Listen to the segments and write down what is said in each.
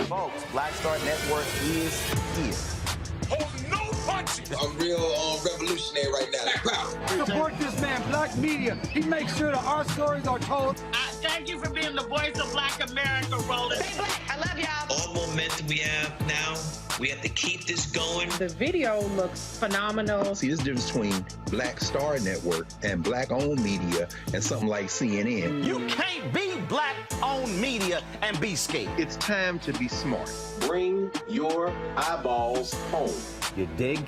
Folks, Black Star Network is here. Oh, no punches! I'm real revolutionary right now. Black power. Support this man, Black media. He makes sure that our stories are told. Thank you for being the voice of Black America, Roland. Stay black. I love y'all. All momentum we have now, we have to keep this going. The video looks phenomenal. See, this difference between Black Star Network and Black-owned media and something like CNN. You can't be Black-owned media and be scared. It's time to be smart. Bring your eyeballs home. You dig?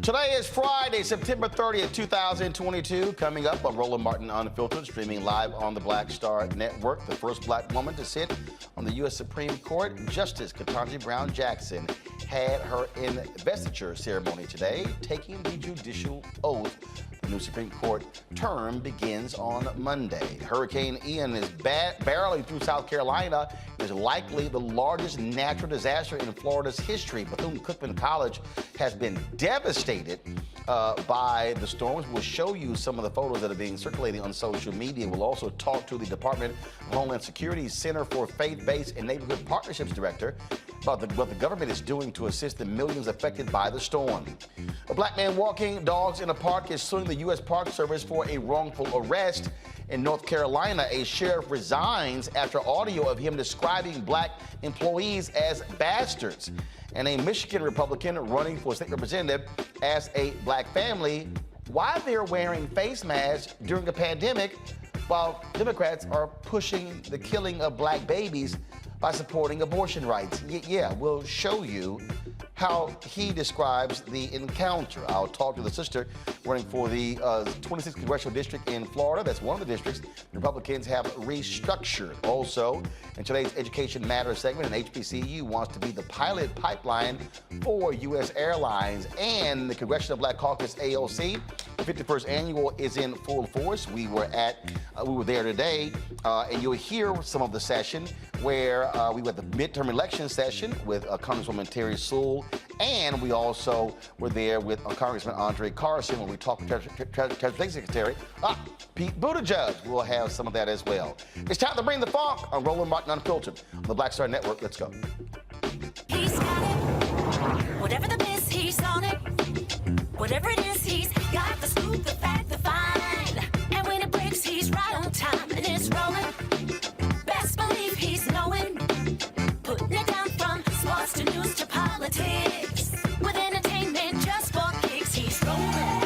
Today is Friday, September 30th, 2022. Coming up on Roland Martin Unfiltered, streaming live on the Black Star Network. The first Black woman to sit on the U.S. Supreme Court. Justice Ketanji Brown Jackson had her investiture ceremony today, taking the judicial oath. The new Supreme Court term begins on Monday. Hurricane Ian is barreling through South Carolina. It is likely the largest natural disaster in Florida's history. Bethune-Cookman College has been devastated by the storms. We'll show you some of the photos that are being circulated on social media. We'll also talk to the Department of Homeland Security's Center for Faith-Based and Neighborhood Partnerships Director about what the government is doing to assist the millions affected by the storm. A black man walking dogs in a park is suing the U.S. Park Service for a wrongful arrest. In North Carolina, a sheriff resigns after audio of him describing black employees as bastards. And a Michigan Republican running for state representative asked a black family why they're wearing face masks during a pandemic while Democrats are pushing the killing of black babies by supporting abortion rights. Yeah, we'll show you how he describes the encounter. I'll talk to the sister running for the 26th Congressional District in Florida. That's one of the districts Republicans have restructured. Also, in today's Education Matters segment, an HBCU wants to be the pilot pipeline for U.S. airlines. And the Congressional Black Caucus AOC, the 51st annual, is in full force. We were there today, and you'll hear some of the session where we were at the midterm election session with Congresswoman Terry Sewell, and we also were there with Congressman Andre Carson when we talked to Transportation Secretary Pete Buttigieg. We'll have some of that as well. It's time to bring the funk on Roland Martin Unfiltered on the Black Star Network. Let's go. He's got it. Whatever the miss, he's on it. Whatever it is, he's got the scoop, the fact, the find. And when it breaks, he's right on time, and it's rolling. Best believe he's knowing. Putting it down from sports to news to politics. With entertainment just for kicks, he's rolling.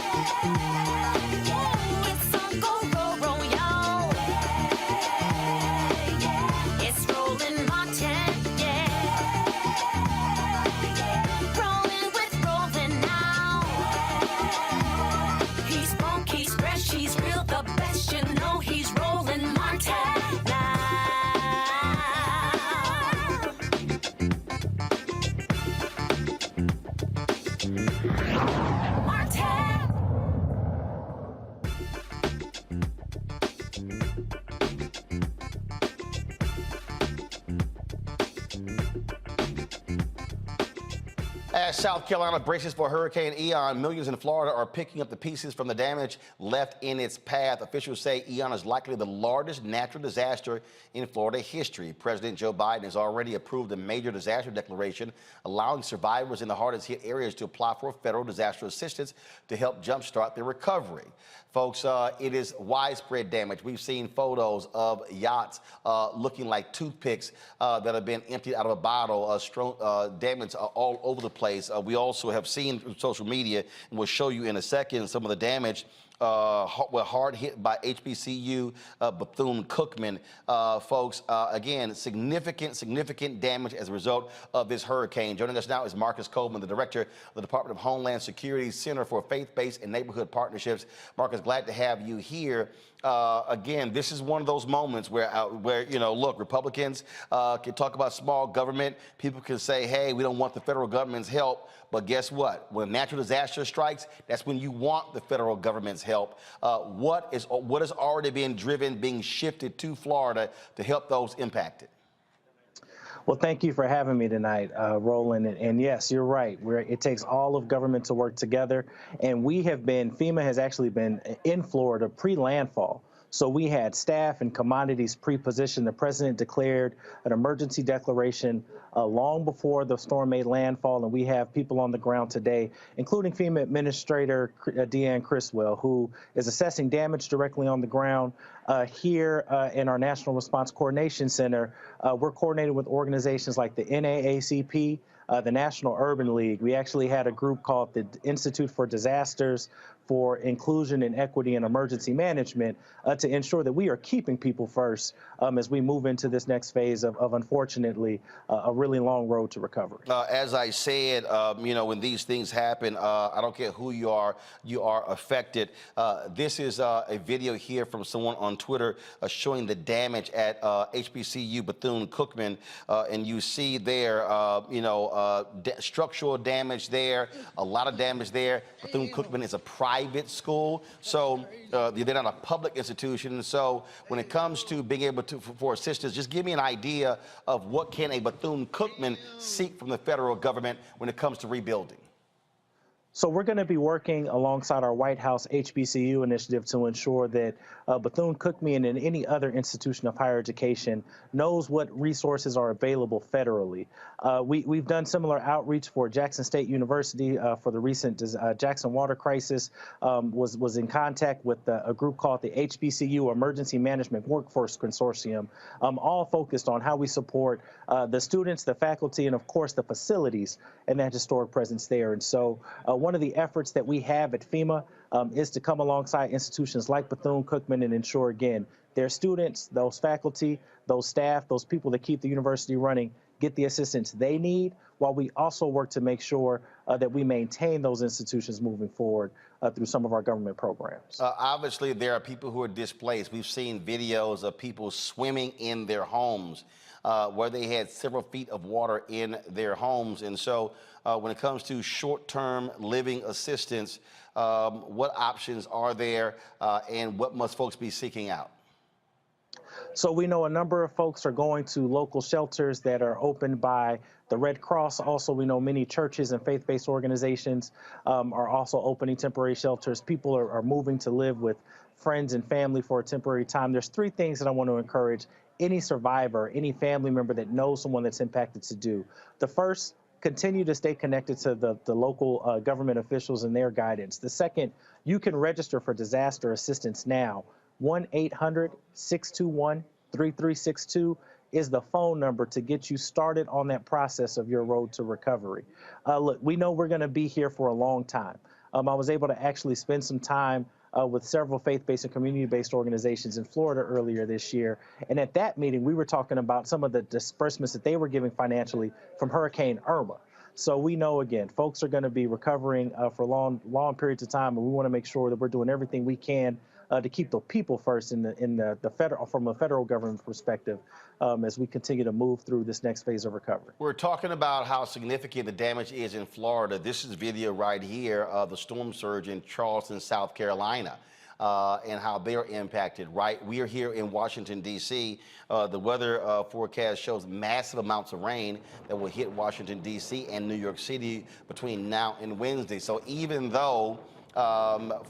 It's on go, y'all. It's Roland Martin, rolling with Roland now. He's funk, he's fresh, he's real, the best, you know he's Roland Martin now. As South Carolina braces for Hurricane Ian, millions in Florida are picking up the pieces from the damage left in its path. Officials say Ian is likely the largest natural disaster in Florida history. President Joe Biden has already approved a major disaster declaration, allowing survivors in the hardest hit areas to apply for federal disaster assistance to help jumpstart their recovery. Folks, it is widespread damage. We've seen photos of yachts looking like toothpicks that have been emptied out of a bottle, damage all over the place. We also have seen through social media, and we'll show you in a second, some of the damage were hard hit by HBCU, Bethune-Cookman. Folks, again, significant damage as a result of this hurricane. Joining us now is Marcus Coleman, the director of the Department of Homeland Security's Center for Faith-Based and Neighborhood Partnerships. Marcus, glad to have you here. Again, this is one of those moments where you know, look, Republicans can talk about small government. People can say, hey, we don't want the federal government's help. But guess what? When a natural disaster strikes, that's when you want the federal government's help. What has already been being shifted to Florida to help those impacted? Well, thank you for having me tonight, Roland. And yes, you're right. It takes all of government to work together. And FEMA has actually been in Florida pre-landfall. So we had staff and commodities pre-positioned. The president declared an emergency declaration long before the storm made landfall, and we have people on the ground today, including FEMA Administrator Deanne Criswell, who is assessing damage directly on the ground. Here in our National Response Coordination Center, we're coordinating with organizations like the NAACP, the National Urban League. We actually had a group called the Institute for Disasters for Inclusion and Equity and Emergency Management to ensure that we are keeping people first as we move into this next phase of unfortunately, a really long road to recovery. As I said, you know, when these things happen, I don't care who you are affected. This is a video here from someone on Twitter showing the damage at HBCU Bethune-Cookman, and you see there, you know, structural damage there, a lot of damage there. Bethune-Cookman is a private school, so they're not a public institution. So when it comes to being able to for assistance, just give me an idea of what can a Bethune-Cookman seek from the federal government when it comes to rebuilding. So we're going to be working alongside our White House HBCU initiative to ensure that Bethune-Cookman and any other institution of higher education knows what resources are available federally. We've done similar outreach for Jackson State University for the recent Jackson water crisis, was in contact with a group called the HBCU Emergency Management Workforce Consortium, all focused on how we support the students, the faculty, and of course the facilities and that historic presence there. And so one of the efforts that we have at FEMA is to come alongside institutions like Bethune-Cookman and ensure, again, their students, those faculty, those staff, those people that keep the university running get the assistance they need, while we also work to make sure that we maintain those institutions moving forward through some of our government programs. Obviously, there are people who are displaced. We've seen videos of people swimming in their homes where they had several feet of water in their homes. And so when it comes to short-term living assistance, what options are there and what must folks be seeking out? So we know a number of folks are going to local shelters that are opened by the Red Cross. Also, we know many churches and faith-based organizations are also opening temporary shelters. People are moving to live with friends and family for a temporary time. There's three things that I want to encourage any survivor, any family member that knows someone that's impacted to do. The first, continue to stay connected to the local government officials and their guidance. The second, you can register for disaster assistance now. 1-800-621-3362 is the phone number to get you started on that process of your road to recovery. Look, we know we're going to be here for a long time. I was able to actually spend some time with several faith-based and community-based organizations in Florida earlier this year. And at that meeting, we were talking about some of the disbursements that they were giving financially from Hurricane Irma. So we know, again, folks are going to be recovering for long periods of time, and we want to make sure that we're doing everything we can to keep the people first in the federal, from a federal government perspective, as we continue to move through this next phase of recovery. We're talking about how significant the damage is in Florida. This is video right here of the storm surge in Charleston, South Carolina, and how they're impacted, right? We are here in Washington, D.C. The weather forecast shows massive amounts of rain that will hit Washington, D.C. and New York City between now and Wednesday. So even though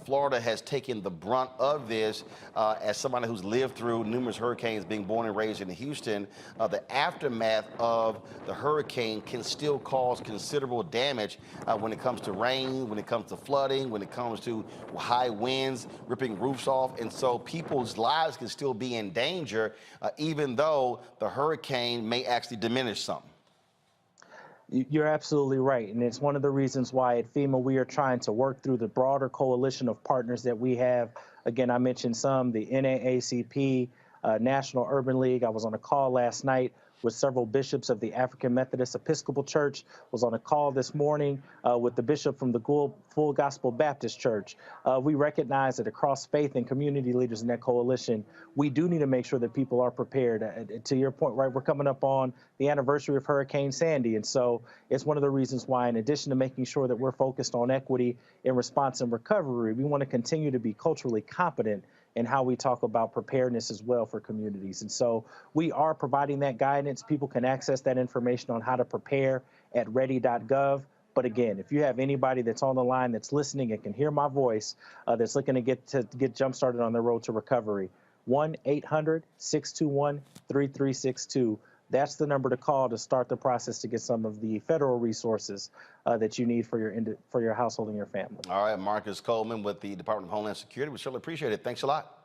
Florida has taken the brunt of this, as somebody who's lived through numerous hurricanes, being born and raised in Houston, the aftermath of the hurricane can still cause considerable damage when it comes to rain, when it comes to flooding, when it comes to high winds, ripping roofs off. And so people's lives can still be in danger, even though the hurricane may actually diminish something. You're absolutely right, and it's one of the reasons why at FEMA we are trying to work through the broader coalition of partners that we have. Again, I mentioned some, the NAACP, National Urban League. I was on a call last night with several bishops of the African Methodist Episcopal Church, was on a call this morning with the bishop from the Full Gospel Baptist Church. We recognize that across faith and community leaders in that coalition, we do need to make sure that people are prepared. To your point, right, we're coming up on the anniversary of Hurricane Sandy, and so it's one of the reasons why, in addition to making sure that we're focused on equity in response and recovery, we want to continue to be culturally competent and how we talk about preparedness as well for communities. And so we are providing that guidance. People can access that information on how to prepare at ready.gov. But again, if you have anybody that's on the line that's listening and can hear my voice, that's looking to get jump-started on their road to recovery, 1-800-621-3362. That's the number to call to start the process to get some of the federal resources that you need for your household and your family. All right, Marcus Coleman with the Department of Homeland Security. We certainly appreciate it. Thanks a lot.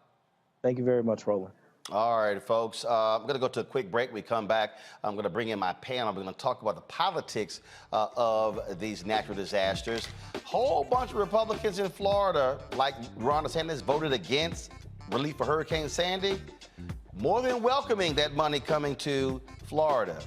Thank you very much, Roland. All right, folks. I'm going to go to a quick break. We come back. I'm going to bring in my panel. We're going to talk about the politics of these natural disasters. Whole bunch of Republicans in Florida, like Ron DeSantis, voted against relief for Hurricane Sandy. More than welcoming that money coming to Florida.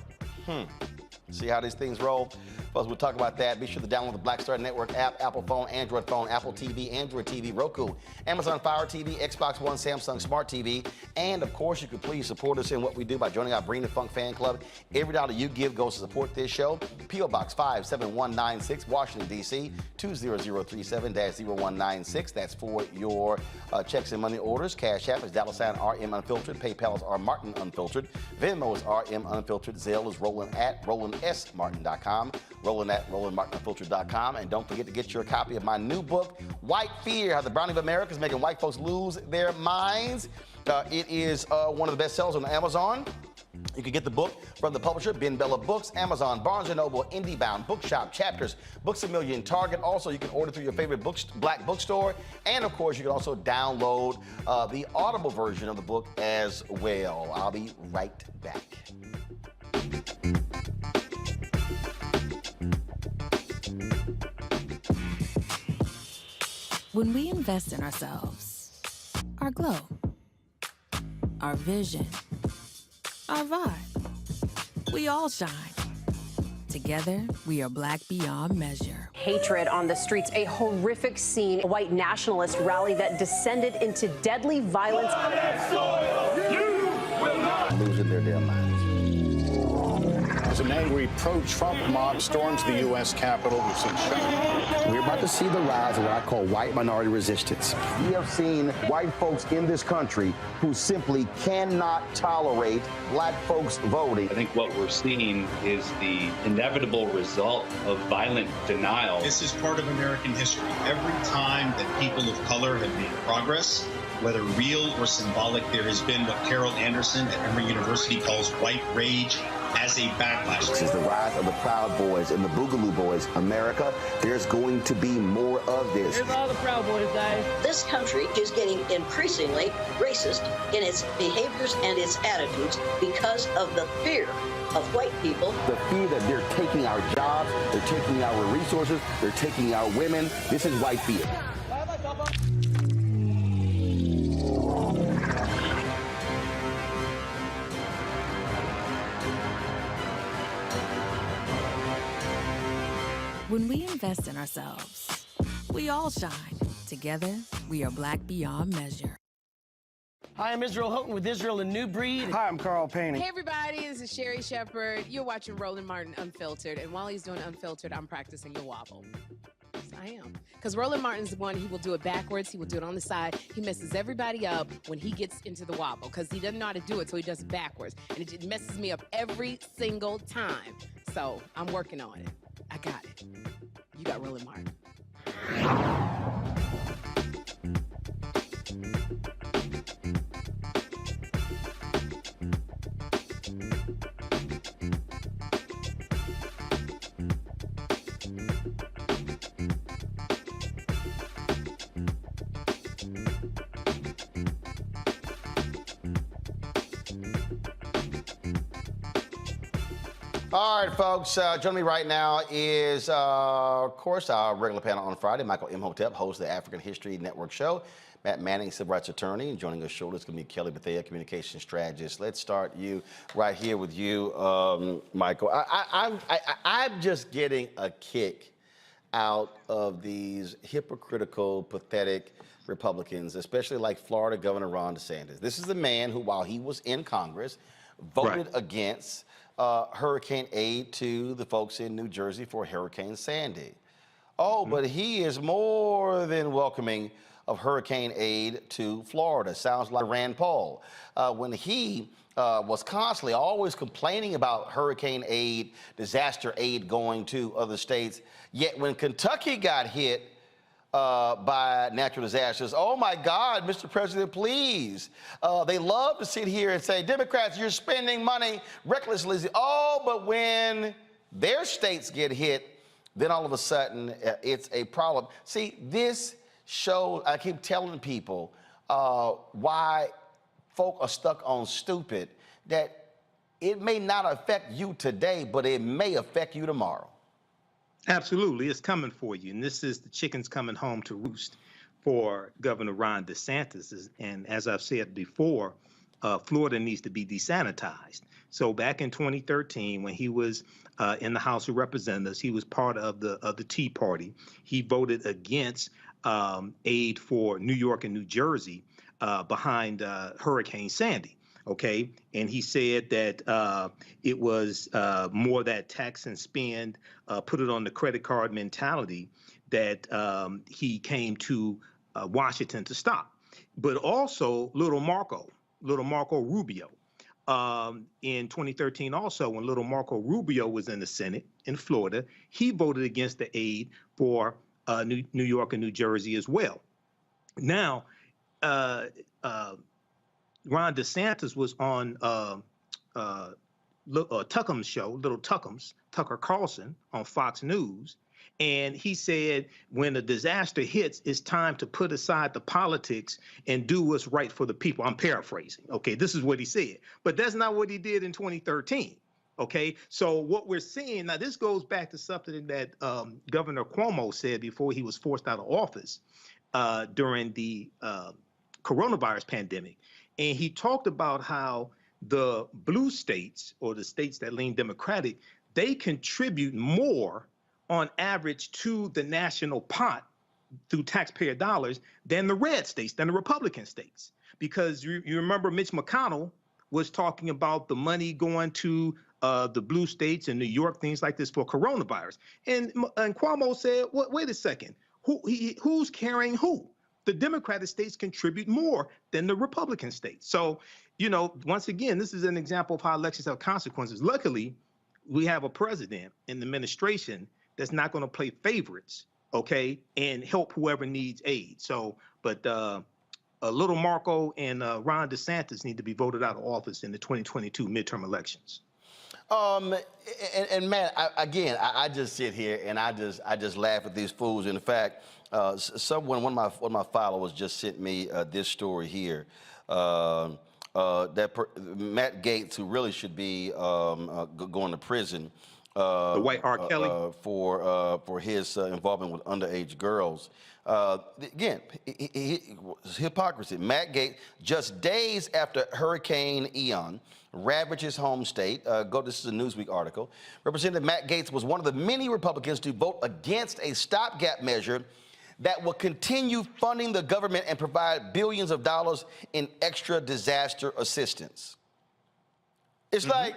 See how these things roll? Folks, we'll talk about that. Be sure to download the Black Star Network app, Apple phone, Apple TV, Android TV, Roku, Amazon Fire TV, Xbox One, Samsung Smart TV. And, of course, you can please support us in what we do by joining our Bring the Funk fan club. Every dollar you give goes to support this show. P.O. Box 57196, Washington, D.C., 20037-0196. That's for your checks and money orders. Cash App is $RM Unfiltered. PayPal is R Martin Unfiltered. Venmo is RM Unfiltered. Zelle is Roland at RolandSMartin.com. Roland at RolandMartinUnfiltered.com. And don't forget to get your copy of my new book, White Fear, How the Browning of America is Making White Folks Lose Their Minds. It is one of the best sellers on Amazon. You can get the book from the publisher, Ben Bella Books, Amazon, Barnes & Noble, IndieBound, Bookshop, Chapters, Books A Million, Target. Also, you can order through your favorite black bookstore. And, of course, you can also download the Audible version of the book as well. I'll be right back. When we invest in ourselves, our glow, our vision, our vibe, we all shine. Together, we are black beyond measure. Hatred on the streets, a horrific scene, a white nationalist rally that descended into deadly violence. Losing their damn minds. As an angry pro-Trump mob storms the U.S. Capitol, we're about to see the rise of what I call white minority resistance. We have seen white folks in this country who simply cannot tolerate black folks voting. I think what we're seeing is the inevitable result of violent denial. This is part of American history. Every time that people of color have made progress, whether real or symbolic, there has been what Carol Anderson at Emory University calls white rage as a backlash. This is the rise of the Proud Boys and the Boogaloo Boys. America, there's going to be more of this. Here's all the Proud Boys, guys. This country is getting increasingly racist in its behaviors and its attitudes because of the fear of white people. The fear that they're taking our jobs, they're taking our resources, they're taking our women. This is white fear. When we invest in ourselves, we all shine. Together, we are black beyond measure. Hi, I'm Israel Houghton with Israel, a New Breed. Hi, I'm Carl Payne. Hey, everybody, this is Sherry Shepherd. You're watching Roland Martin Unfiltered, and while he's doing Unfiltered, I'm practicing the wobble. Yes, I am. Because Roland Martin's the one, he will do it backwards, he will do it on the side. He messes everybody up when he gets into the wobble, because he doesn't know how to do it, so he does it backwards. And it just messes me up every single time. So I'm working on it. I got it. You got Roland Martin. All right, folks, joining me right now is, of course, our regular panel on Friday, Michael Imhotep, host of the African History Network show, Matt Manning, civil rights attorney, and joining us shortly is going to be Kelly Bethea, communication strategist. Let's start you right here with you, Michael. I'm just getting a kick out of these hypocritical, pathetic Republicans, especially like Florida Governor Ron DeSantis. This is the man who, while he was in Congress, voted against hurricane aid to the folks in New Jersey for Hurricane Sandy. Oh, but he is more than welcoming of hurricane aid to Florida. Sounds like Rand Paul. When he was constantly always complaining about hurricane aid, disaster aid going to other states, yet when Kentucky got hit by natural disasters. Oh my God, Mr. President, please. They love to sit here and say, Democrats, you're spending money recklessly. Oh, but when their states get hit, then all of a sudden it's a problem. See, this shows, I keep telling people why folk are stuck on stupid, that it may not affect you today, but it may affect you tomorrow. Absolutely, it's coming for you. And this is the chickens coming home to roost for Governor Ron DeSantis. And as I've said before, Florida needs to be desanitized. So back in 2013, when he was in the House of Representatives, he was part of the Tea Party. He voted against aid for New York and New Jersey behind Hurricane Sandy. Okay, and he said that it was more that tax and spend, put it on the credit card mentality that he came to Washington to stop. But also little Marco Rubio. In 2013 also, when little Marco Rubio was in the Senate in Florida, he voted against the aid for New York and New Jersey as well. Now, Ron DeSantis was on Tucker's show, Little Tucker's, Tucker Carlson on Fox News, and he said when a disaster hits, it's time to put aside the politics and do what's right for the people. I'm paraphrasing. Okay, this is what he said, but that's not what he did in 2013. Okay, so what we're seeing now, this goes back to something that Governor Cuomo said before he was forced out of office during the coronavirus pandemic. And he talked about how the blue states, or the states that lean Democratic, they contribute more on average to the national pot through taxpayer dollars than the red states, than the Republican states. Because you remember Mitch McConnell was talking about the money going to the blue states and New York, things like this for coronavirus. And Cuomo said, wait a second, who's carrying who? The Democratic states contribute more than the Republican states. So, you know, once again, this is an example of how elections have consequences. Luckily, we have a president in the administration that's not going to play favorites, okay, and help whoever needs aid. So, but Little Marco and Ron DeSantis need to be voted out of office in the 2022 midterm elections. And man, I just sit here and I just laugh at these fools. In fact, one of my followers just sent me this story here. Matt Gaetz, who really should be going to prison, the white R. Kelly, for his involvement with underage girls. Again, hypocrisy. Matt Gaetz, just days after Hurricane Ian ravaged his home state. This is a Newsweek article. Representative Matt Gaetz was one of the many Republicans to vote against a stopgap measure that will continue funding the government and provide billions of dollars in extra disaster assistance. It's like,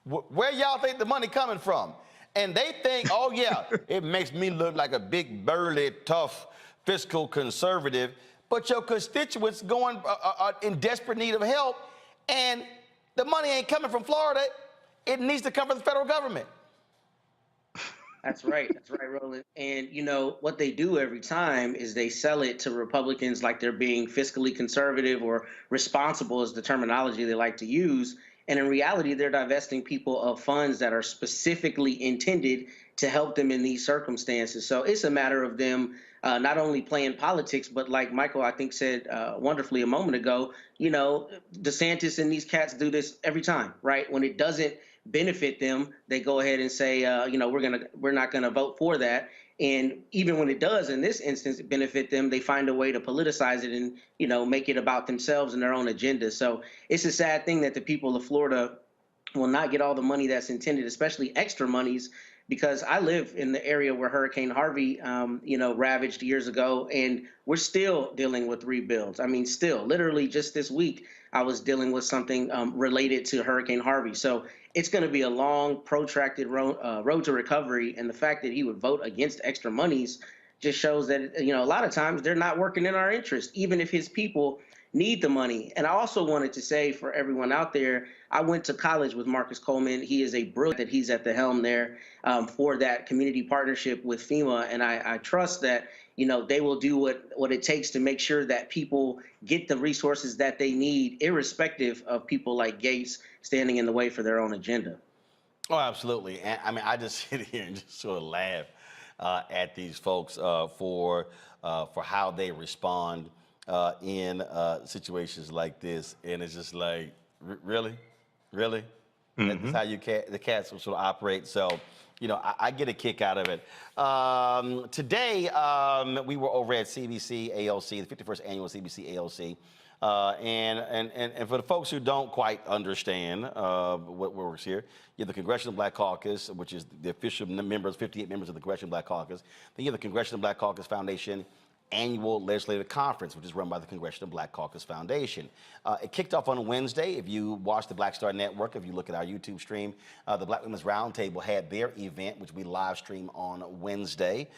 where y'all think the money coming from? And they think, oh yeah, it makes me look like a big, burly, tough, fiscal conservative, but your constituents are in desperate need of help, and the money ain't coming from Florida. It needs to come from the federal government. That's right, Roland. And you know, what they do every time is they sell it to Republicans like they're being fiscally conservative or responsible is the terminology they like to use. And in reality, they're divesting people of funds that are specifically intended to help them in these circumstances. So it's a matter of them not only playing politics, but like Michael, I think, said wonderfully a moment ago, you know, DeSantis and these cats do this every time, right? When it doesn't benefit them, they go ahead and say, you know, we're not gonna vote for that. And even when it does, in this instance, benefit them, they find a way to politicize it and, you know, make it about themselves and their own agenda. So it's a sad thing that the people of Florida will not get all the money that's intended, especially extra monies, because I live in the area where Hurricane Harvey, you know, ravaged years ago, and we're still dealing with rebuilds. I mean, still, literally just this week, I was dealing with something related to Hurricane Harvey. So it's going to be a long, protracted road to recovery. And the fact that he would vote against extra monies just shows that, you know, a lot of times they're not working in our interest, even if his people need the money. And I also wanted to say for everyone out there, I went to college with Marcus Coleman. He is a brilliant that he's at the helm there for that community partnership with FEMA. And I trust that, you know, they will do what it takes to make sure that people get the resources that they need, irrespective of people like Gaetz standing in the way for their own agenda. Oh, absolutely. And I mean, I just sit here and just sort of laugh at these folks for how they respond in situations like this, and it's just like, really? That's how the cats will sort of operate. So, you know, I get a kick out of it. Today, we were over at CBC ALC, the 51st annual CBC ALC. And for the folks who don't quite understand what works here, you have the Congressional Black Caucus, which is the official members, 58 members of the Congressional Black Caucus. Then you have the Congressional Black Caucus Foundation Annual Legislative Conference, which is run by the Congressional Black Caucus Foundation. It kicked off on Wednesday. If you watch the Black Star Network, if you look at our YouTube stream, the Black Women's Roundtable had their event, which we live stream on Wednesday.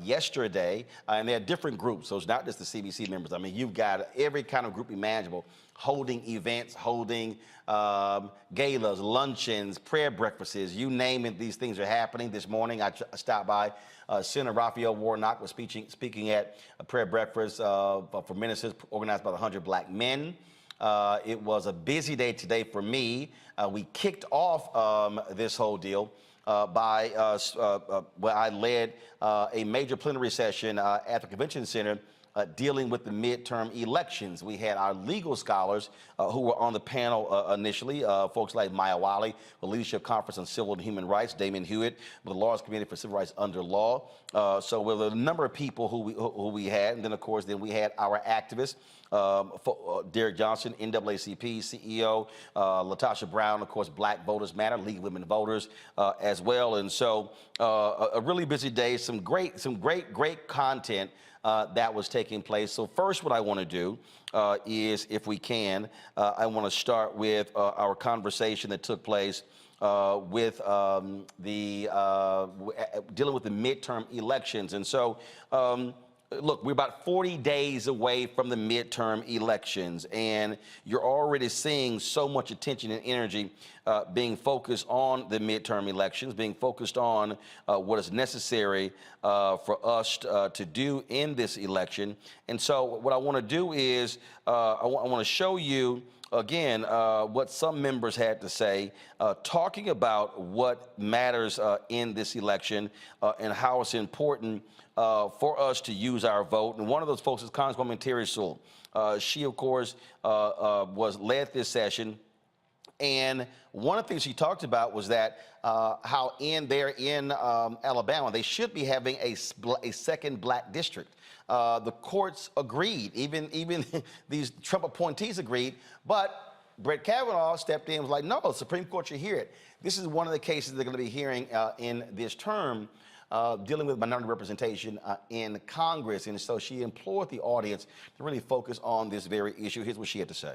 Yesterday, and they had different groups, so it's not just the CBC members. I mean, you've got every kind of group imaginable holding events, holding galas, luncheons, prayer breakfasts, you name it, these things are happening. This morning, I stopped by. Senator Raphael Warnock was speaking at a prayer breakfast for ministers organized by the 100 Black Men. It was a busy day today for me. We kicked off this whole deal by where I led a major plenary session at the Convention Center dealing with the midterm elections. We had our legal scholars who were on the panel initially, folks like Maya Wiley, the Leadership Conference on Civil and Human Rights, Damon Hewitt, with the Lawyers Committee for Civil Rights Under Law. So with a number of people who we had, and then of course, we had our activists, Derek Johnson, NAACP CEO, Latasha Brown, of course, Black Voters Matter, League of Women Voters as well. And so a really busy day, some great content that was taking place. So first, what I want to do is, if we can, I want to start with our conversation that took place with dealing with the midterm elections. And so, look, we're about 40 days away from the midterm elections, and you're already seeing so much attention and energy being focused on the midterm elections, being focused on what is necessary for us to do in this election. And so what I want to do is I want to show you again, what some members had to say, talking about what matters in this election and how it's important for us to use our vote. And one of those folks is Congresswoman Terry Sewell. She, of course, led this session. And one of the things she talked about was that how in Alabama, they should be having a second black district. The courts agreed, even these Trump appointees agreed, but Brett Kavanaugh stepped in and was like, no, the Supreme Court should hear it. This is one of the cases they're going to be hearing in this term, dealing with minority representation in Congress. And so she implored the audience to really focus on this very issue. Here's what she had to say.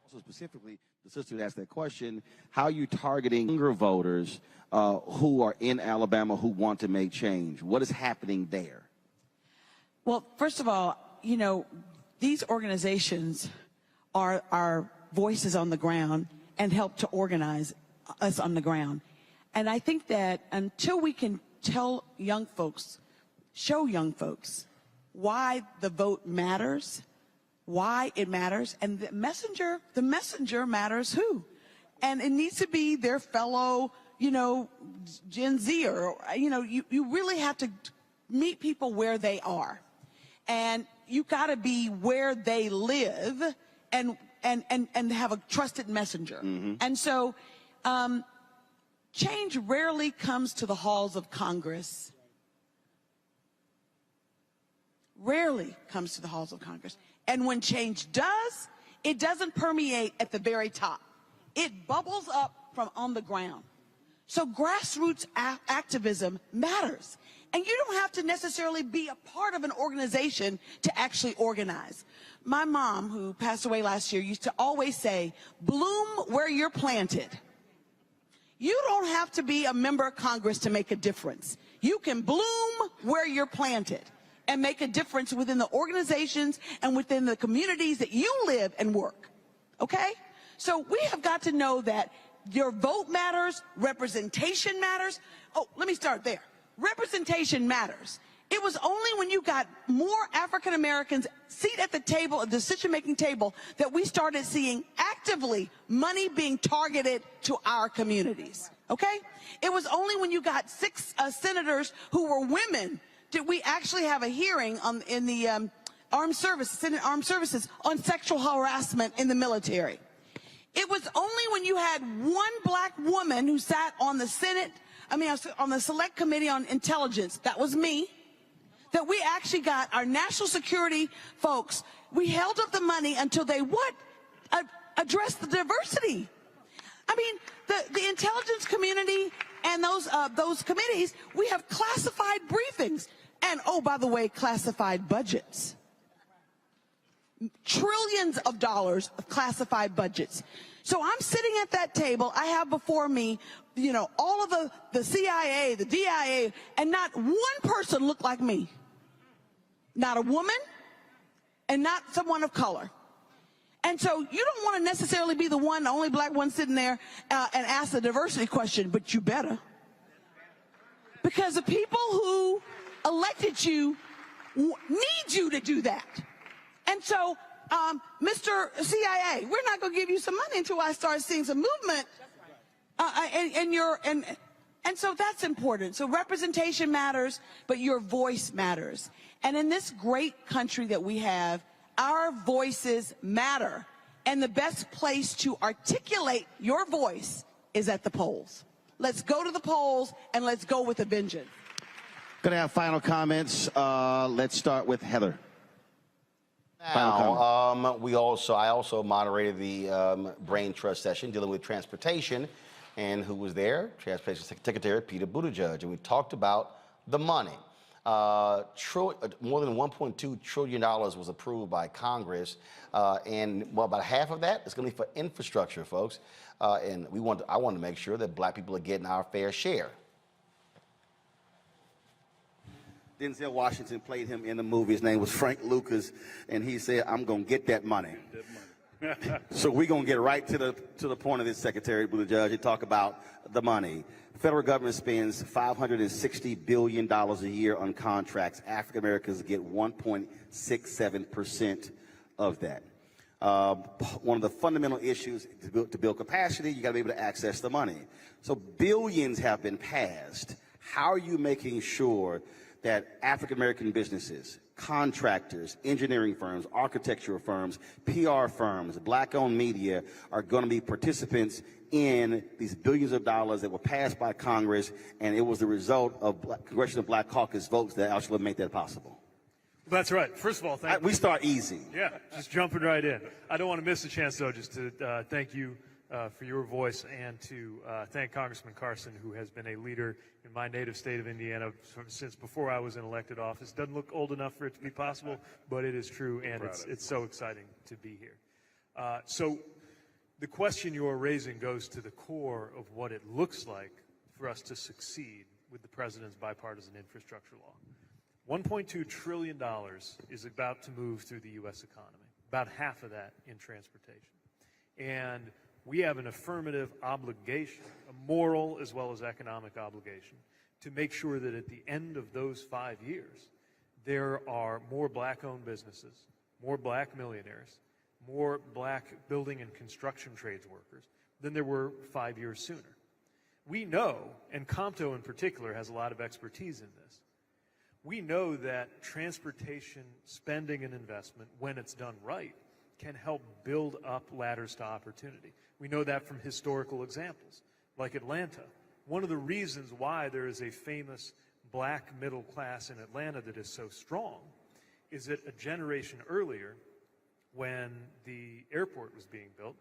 Also specifically, the sister who asked that question, how are you targeting younger voters who are in Alabama who want to make change? What is happening there? Well, first of all, you know, these organizations are our voices on the ground and help to organize us on the ground. And I think that until we can tell young folks, show young folks why the vote matters, why it matters, and the messenger matters who. And it needs to be their fellow, you know, Gen Z, or, you know, you really have to meet people where they are. And you got to be where they live and have a trusted messenger. Mm-hmm. And so change rarely comes to the halls of Congress. Rarely comes to the halls of Congress. And when change does, it doesn't permeate at the very top. It bubbles up from on the ground. So grassroots activism matters. And you don't have to necessarily be a part of an organization to actually organize. My mom, who passed away last year, used to always say, bloom where you're planted. You don't have to be a member of Congress to make a difference. You can bloom where you're planted and make a difference within the organizations and within the communities that you live and work. Okay? So we have got to know that your vote matters, representation matters. Oh, let me start there. Representation matters. It was only when you got more African Americans seat at the table, a decision-making table, that we started seeing actively money being targeted to our communities. Okay? It was only when you got 6 senators who were women did we actually have a hearing in the Senate Armed Services on sexual harassment in the military. It was only when you had one black woman who sat on the on the Select Committee on Intelligence, that was me, that we actually got our national security folks, we held up the money until they addressed the diversity. I mean, the intelligence community and those committees, we have classified briefings. And, oh, by the way, classified budgets. Trillions of dollars of classified budgets. So I'm sitting at that table. I have before me, you know, all of the CIA, the DIA, and not one person looked like me. Not a woman and not someone of color. And so you don't want to necessarily be the only black one sitting there and ask the diversity question, but you better. Because the people who elected you need you to do that. And so, Mr. CIA, we're not going to give you some money until I start seeing some movement. And so that's important. So representation matters, but your voice matters. And in this great country that we have, our voices matter. And the best place to articulate your voice is at the polls. Let's go to the polls and let's go with a vengeance. Going to have final comments. Let's start with Heather. Now, I also moderated the Brain Trust session dealing with transportation, and who was there? Transportation Secretary Peter Buttigieg, and we talked about the money. More than $1.2 trillion was approved by Congress, and about half of that is going to be for infrastructure, folks. And I want to make sure that black people are getting our fair share. Denzel Washington played him in the movie. His name was Frank Lucas, and he said, "I'm going to get that money." So we're going to get right to the point of this, Secretary Buttigieg, and talk about the money. The federal government spends $560 billion a year on contracts. African Americans get 1.67% of that. One of the fundamental issues to build capacity, you got to be able to access the money. So billions have been passed. How are you making sure that African American businesses, contractors, engineering firms, architectural firms, PR firms, black-owned media are going to be participants in these billions of dollars that were passed by Congress, and it was the result of Congressional Black Caucus votes that actually made that possible? That's right. First of all, thank you. We start easy. Yeah, just jumping right in. I don't want to miss a chance, though, just to thank you for your voice and to thank Congressman Carson, who has been a leader in my native state of Indiana since before I was in elected office. Doesn't look old enough for it to be possible, but it is true, and it's so exciting to be here. So the question you're raising goes to the core of what it looks like for us to succeed with the president's bipartisan infrastructure law. $1.2 trillion is about to move through the U.S. economy, about half of that in transportation. And we have an affirmative obligation, a moral as well as economic obligation, to make sure that at the end of those 5 years, there are more black-owned businesses, more black millionaires, more black building and construction trades workers than there were 5 years sooner. We know, and Compto in particular has a lot of expertise in this, we know that transportation spending and investment, when it's done right, can help build up ladders to opportunity. We know that from historical examples, like Atlanta. One of the reasons why there is a famous black middle class in Atlanta that is so strong is that a generation earlier, when the airport was being built,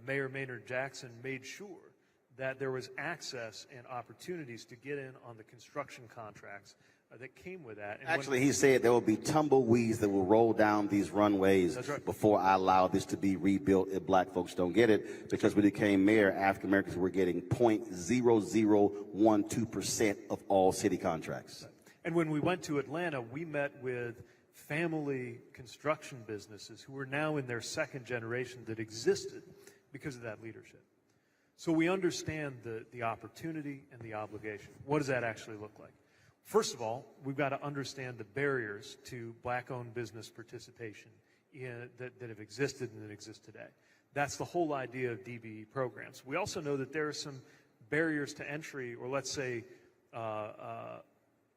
Mayor Maynard Jackson made sure that there was access and opportunities to get in on the construction contracts that came with that. And actually, he said there will be tumbleweeds that will roll down these runways before I allow this to be rebuilt if black folks don't get it, because when he became mayor, African Americans were getting 0.0012% of all city contracts. And when we went to Atlanta, we met with family construction businesses who are now in their second generation that existed because of that leadership. So we understand the opportunity and the obligation. What does that actually look like? First of all, we've got to understand the barriers to black-owned business participation that have existed and that exist today. That's the whole idea of DBE programs. We also know that there are some barriers to entry, or let's say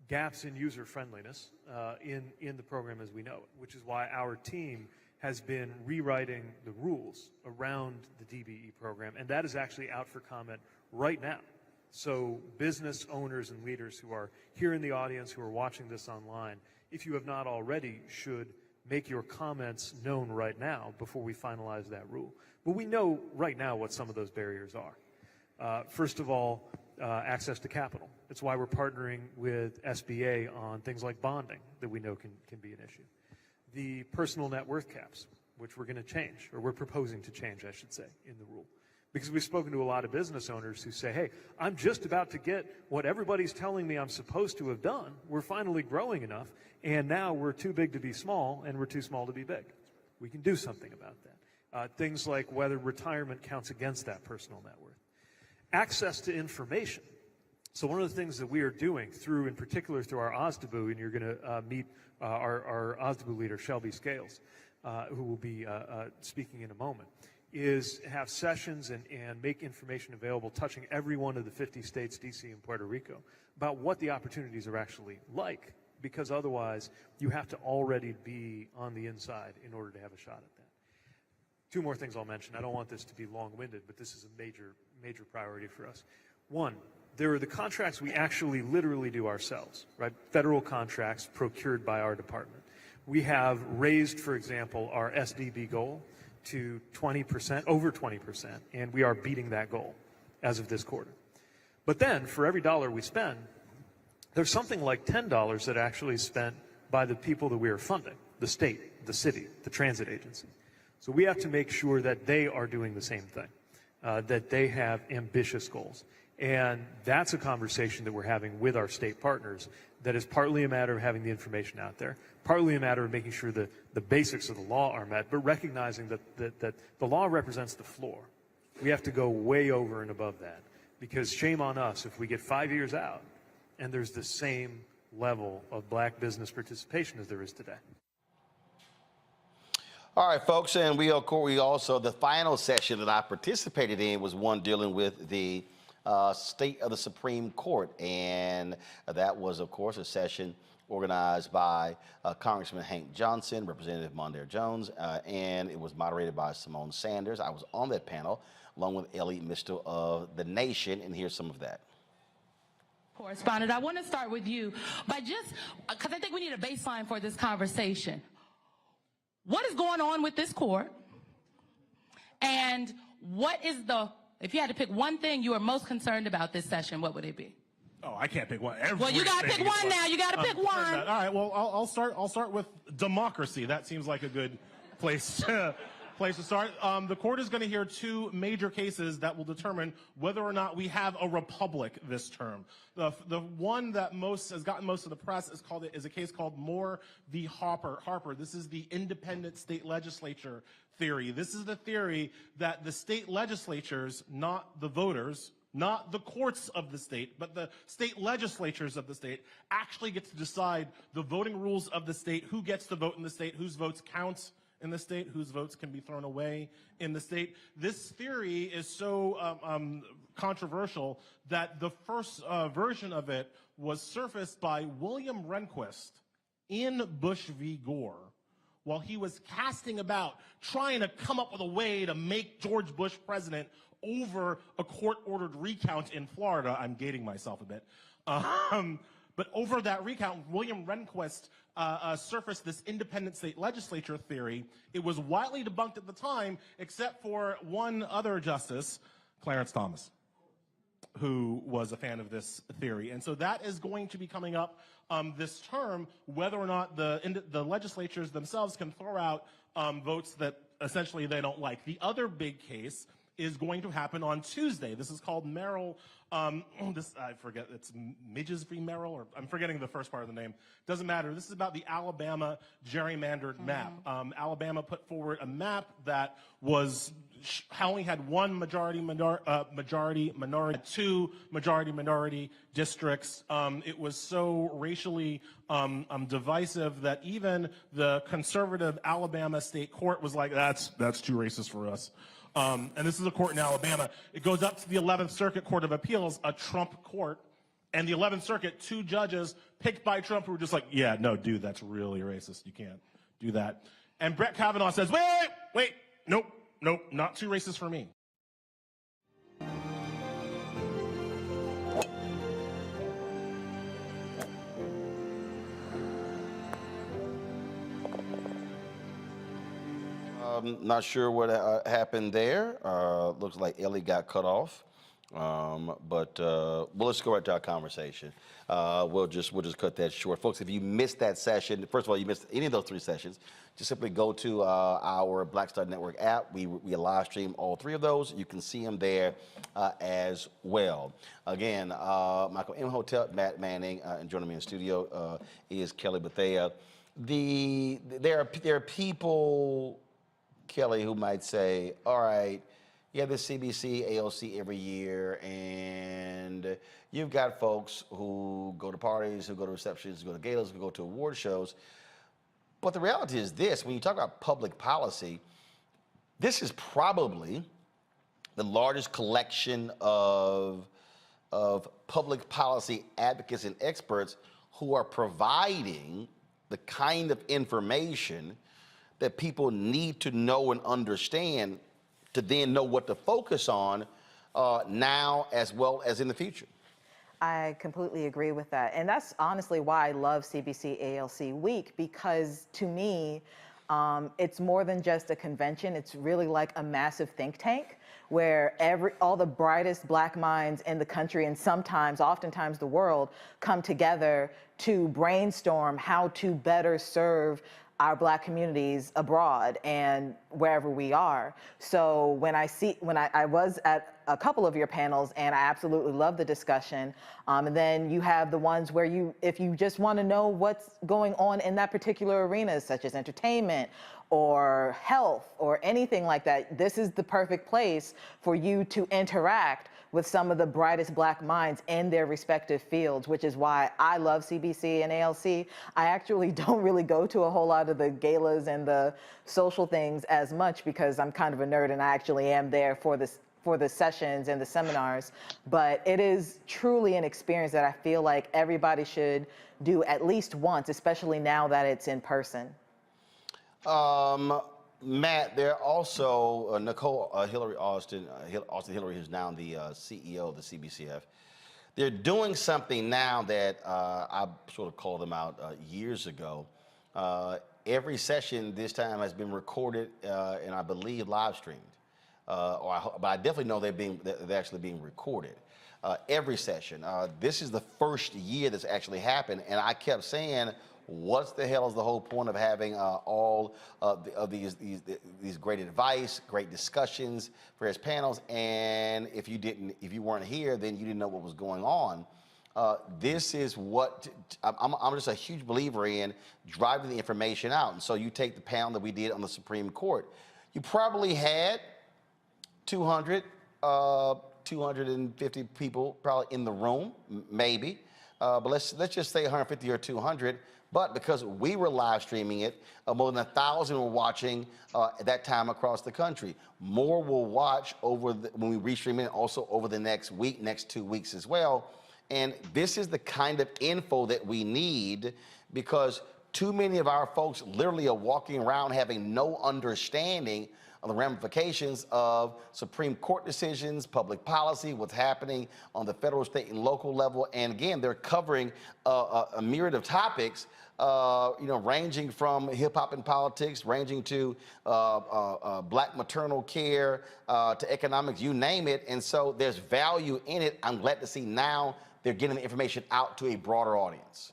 gaps in user friendliness in the program as we know it, which is why our team has been rewriting the rules around the DBE program, and that is actually out for comment right now. So business owners and leaders who are here in the audience, who are watching this online, if you have not already, should make your comments known right now before we finalize that rule. But we know right now what some of those barriers are. First of all, access to capital. It's why we're partnering with SBA on things like bonding that we know can be an issue. The personal net worth caps, which we're going to change, or we're proposing to change, I should say, in the rule. Because we've spoken to a lot of business owners who say, hey, I'm just about to get what everybody's telling me I'm supposed to have done. We're finally growing enough, and now we're too big to be small, and we're too small to be big. We can do something about that. Things like whether retirement counts against that personal net worth. Access to information. So one of the things that we are doing through, in particular, through our OSDBU, and you're going to meet our OSDBU leader, Shelby Scales, who will be speaking in a moment, is have sessions and make information available touching every one of the 50 states, DC and Puerto Rico, about what the opportunities are actually like, because otherwise you have to already be on the inside in order to have a shot at that. Two more things I'll mention. I don't want this to be long-winded, but this is a major priority for us. One, there are the contracts we actually literally do ourselves, right? Federal contracts procured by our department. We have raised, for example, our SDB goal to 20%, over 20%, and we are beating that goal as of this quarter. But then, for every dollar we spend, there's something like $10 that actually is spent by the people that we are funding, the state, the city, the transit agency. So we have to make sure that they are doing the same thing, that they have ambitious goals. And that's a conversation that we're having with our state partners that is partly a matter of having the information out there, partly a matter of making sure that the basics of the law are met, but recognizing that the law represents the floor. We have to go way over and above that, because shame on us if we get 5 years out and there's the same level of black business participation as there is today. All right, folks, and we also, the final session that I participated in was one dealing with the state of the Supreme Court, and that was, of course, a session organized by Congressman Hank Johnson, Representative Mondaire Jones, and it was moderated by Simone Sanders. I was on that panel along with Ellie Mistel of The Nation, and here's some of that. Correspondent, I want to start with you by just, because I think we need a baseline for this conversation. What is going on with this court? And what is if you had to pick one thing you are most concerned about this session, what would it be? Oh, I can't pick one. Well, you got to pick one now. You got to pick one. All right. Well, I'll start with democracy. That seems like a good place to start. The court is going to hear two major cases that will determine whether or not we have a republic this term. The one that has gotten most of the press is a case called Moore v. Harper. This is the independent state legislature theory. This is the theory that the state legislatures, not the voters, not the courts of the state, but the state legislatures of the state, actually get to decide the voting rules of the state, who gets to vote in the state, whose votes count in the state, whose votes can be thrown away in the state. This theory is so controversial that the first version of it was surfaced by William Rehnquist in Bush v. Gore while he was casting about trying to come up with a way to make George Bush president over a court-ordered recount in Florida. I'm gating myself a bit. But over that recount, William Rehnquist surfaced this independent state legislature theory. It was widely debunked at the time, except for one other justice, Clarence Thomas, who was a fan of this theory. And so that is going to be coming up this term, whether or not the legislatures themselves can throw out votes that essentially they don't like. The other big case is going to happen on Tuesday. This is called Merrill. I forget, it's Midges v. Merrill, or I'm forgetting the first part of the name. Doesn't matter. This is about the Alabama gerrymandered map. Alabama put forward a map that was only had one majority minority, two majority minority districts. It was so racially divisive that even the conservative Alabama state court was like, that's too racist for us. And this is a court in Alabama. It goes up to the 11th Circuit Court of Appeals, a Trump court, And the 11th Circuit, 2 judges picked by Trump who were just like, yeah, no, dude, that's really racist. You can't do that. And Brett Kavanaugh says, wait, nope, not too racist for me. Not sure what happened there. Looks like Ellie got cut off. But let's go right to our conversation. We'll just cut that short. Folks, if you missed that session, first of all, you missed any of those 3 sessions, just simply go to our Black Star Network app. We live stream all 3 of those. You can see them there as well. Again, Michael Imhotep, Matt Manning, and joining me in the studio is Kelly Bethea. There are people, Kelly, who might say, all right, you have the CBC, ALC every year, and you've got folks who go to parties, who go to receptions, who go to galas, who go to award shows. But the reality is this: when you talk about public policy, this is probably the largest collection of public policy advocates and experts who are providing the kind of information that people need to know and understand to then know what to focus on now as well as in the future. I completely agree with that. And that's honestly why I love CBC ALC Week, because to me, it's more than just a convention. It's really like a massive think tank where all the brightest Black minds in the country and oftentimes the world come together to brainstorm how to better serve our Black communities abroad and wherever we are. So when I was at a couple of your panels, and I absolutely love the discussion. And then you have the ones where if you just want to know what's going on in that particular arena, such as entertainment or health or anything like that, this is the perfect place for you to interact with some of the brightest Black minds in their respective fields, which is why I love CBC and ALC. I actually don't really go to a whole lot of the galas and the social things as much because I'm kind of a nerd and I actually am there for the sessions and the seminars. But it is truly an experience that I feel like everybody should do at least once, especially now that it's in person. Matt, there are also Nicole Hillary Austin Hillary, who's now the CEO of the CBCF. They're doing something now that I sort of called them out years ago. Every session this time has been recorded and I believe live streamed. But I definitely know they're actually being recorded. Every session. This is the first year that's actually happened, and I kept saying, what the hell is the whole point of having all of these great advice, great discussions, various panels, and if you weren't here, then you didn't know what was going on. This is what I'm just a huge believer in, driving the information out. And so you take the panel that we did on the Supreme Court. You probably had 250 people probably in the room, maybe. But let's just say 150 or 200. But because we were live streaming it, more than 1,000 were watching at that time across the country. More will watch when we restream it, also over the next 2 weeks as well. And this is the kind of info that we need, because too many of our folks literally are walking around having no understanding of the ramifications of Supreme Court decisions, public policy, what's happening on the federal, state, and local level. And again, they're covering a myriad of topics, ranging from hip hop and politics, ranging to Black maternal care, to economics, you name it. And so there's value in it. I'm glad to see now they're getting the information out to a broader audience.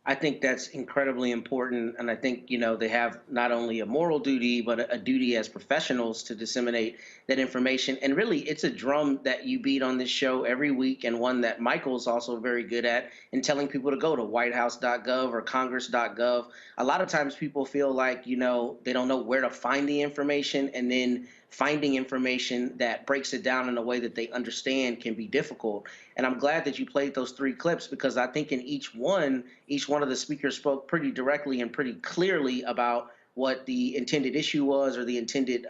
I think that's incredibly important. And I think, they have not only a moral duty, but a duty as professionals to disseminate that information. And really, it's a drum that you beat on this show every week, and one that Michael's also very good at in telling people to go to whitehouse.gov or congress.gov. A lot of times people feel like, they don't know where to find the information, and then finding information that breaks it down in a way that they understand can be difficult. And I'm glad that you played those 3 clips, because I think in each one of the speakers spoke pretty directly and pretty clearly about what the intended issue was or the intended,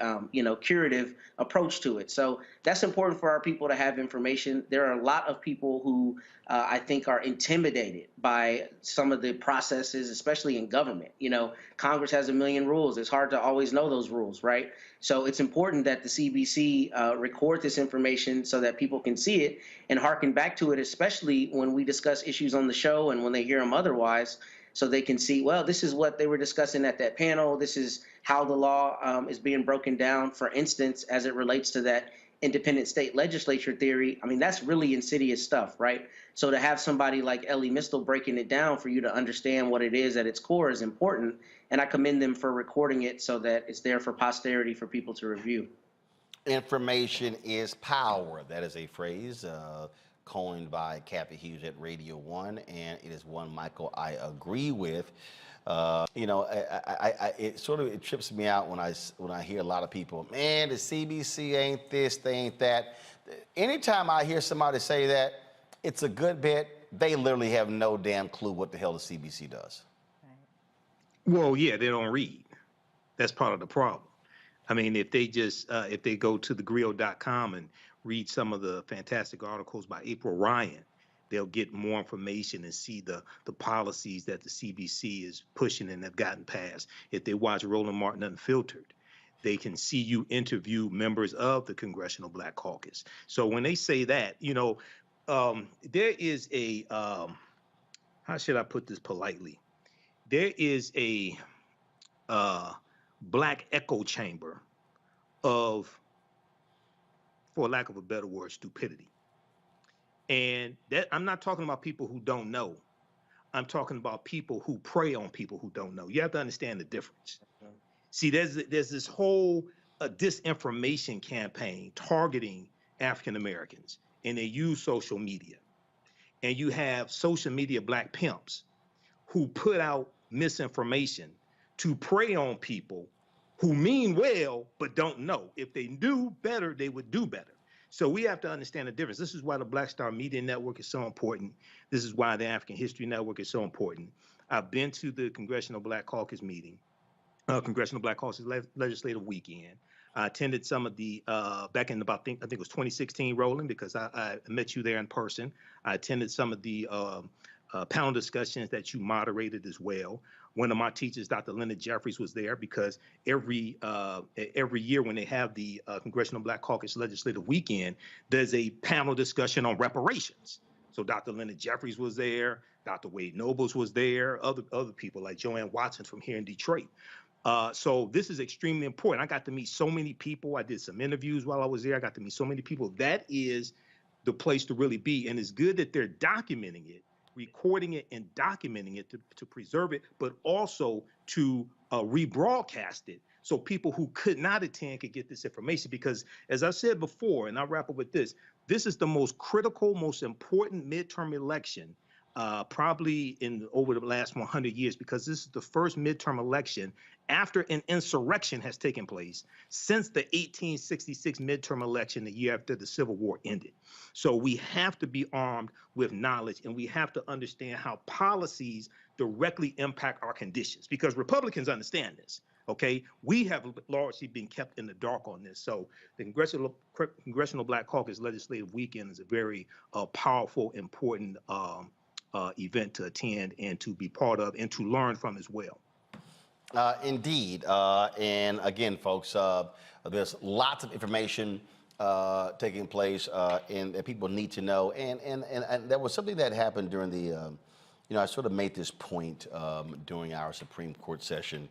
curative approach to it. So that's important for our people to have information. There are a lot of people who I think are intimidated by some of the processes, especially in government. Congress has a million rules. It's hard to always know those rules, right? So it's important that the CBC record this information so that people can see it and hearken back to it, especially when we discuss issues on the show and when they hear them otherwise, so they can see, well, this is what they were discussing at that panel. This is how the law is being broken down, for instance, as it relates to that independent state legislature theory. I mean, that's really insidious stuff, right? So to have somebody like Ellie Mistel breaking it down for you to understand what it is at its core is important. And I commend them for recording it so that it's there for posterity for people to review. Information is power. That is a phrase coined by Kathy Hughes at Radio 1, and it is one, Michael, I agree with. It trips me out when I hear a lot of people, man, the CBC ain't this, they ain't that. Anytime I hear somebody say that, it's a good bit. They literally have no damn clue what the hell the CBC does. Well, yeah, they don't read. That's part of the problem. I mean, if they just if they go to thegrio.com and read some of the fantastic articles by April Ryan, they'll get more information and see the policies that the CBC is pushing and have gotten passed. If they watch Roland Martin Unfiltered, they can see you interview members of the Congressional Black Caucus. So when they say that, there is a, how should I put this politely? There is a black echo chamber of, for lack of a better word, stupidity. And that, I'm not talking about people who don't know. I'm talking about people who prey on people who don't know. You have to understand the difference. See, there's this whole disinformation campaign targeting African Americans, and they use social media. And you have social media black pimps who put out misinformation to prey on people who mean well but don't know. If they knew better, they would do better. So we have to understand the difference. This is why the Black Star Media Network is so important. This is why the African History Network is so important. I've been to the Congressional Black Caucus meeting, Congressional Black Caucus Legislative Weekend. I attended some of the, back in about, I think it was 2016, Roland, because I met you there in person. I attended some of the panel discussions that you moderated as well. One of my teachers, Dr. Leonard Jeffries, was there because every year when they have the Congressional Black Caucus Legislative Weekend, there's a panel discussion on reparations. So Dr. Leonard Jeffries was there, Dr. Wade Nobles was there, other people like Joanne Watson from here in Detroit. So this is extremely important. I got to meet so many people. I did some interviews while I was there. I got to meet so many people. That is the place to really be. And it's good that they're documenting it, recording it and documenting it to preserve it, but also to rebroadcast it so people who could not attend could get this information. Because as I said before, and I'll wrap up with this, this is the most critical, most important midterm election probably over the last 100 years, because this is the first midterm election after an insurrection has taken place since the 1866 midterm election, the year after the Civil War ended. So we have to be armed with knowledge, and we have to understand how policies directly impact our conditions, because Republicans understand this. Okay, we have largely been kept in the dark on this. So the Congressional Black Caucus Legislative Weekend is a very powerful, important event to attend and to be part of and to learn from as well. Indeed. And again, folks, there's lots of information taking place and that people need to know. And there was something that happened during the, I sort of made this point during our Supreme Court session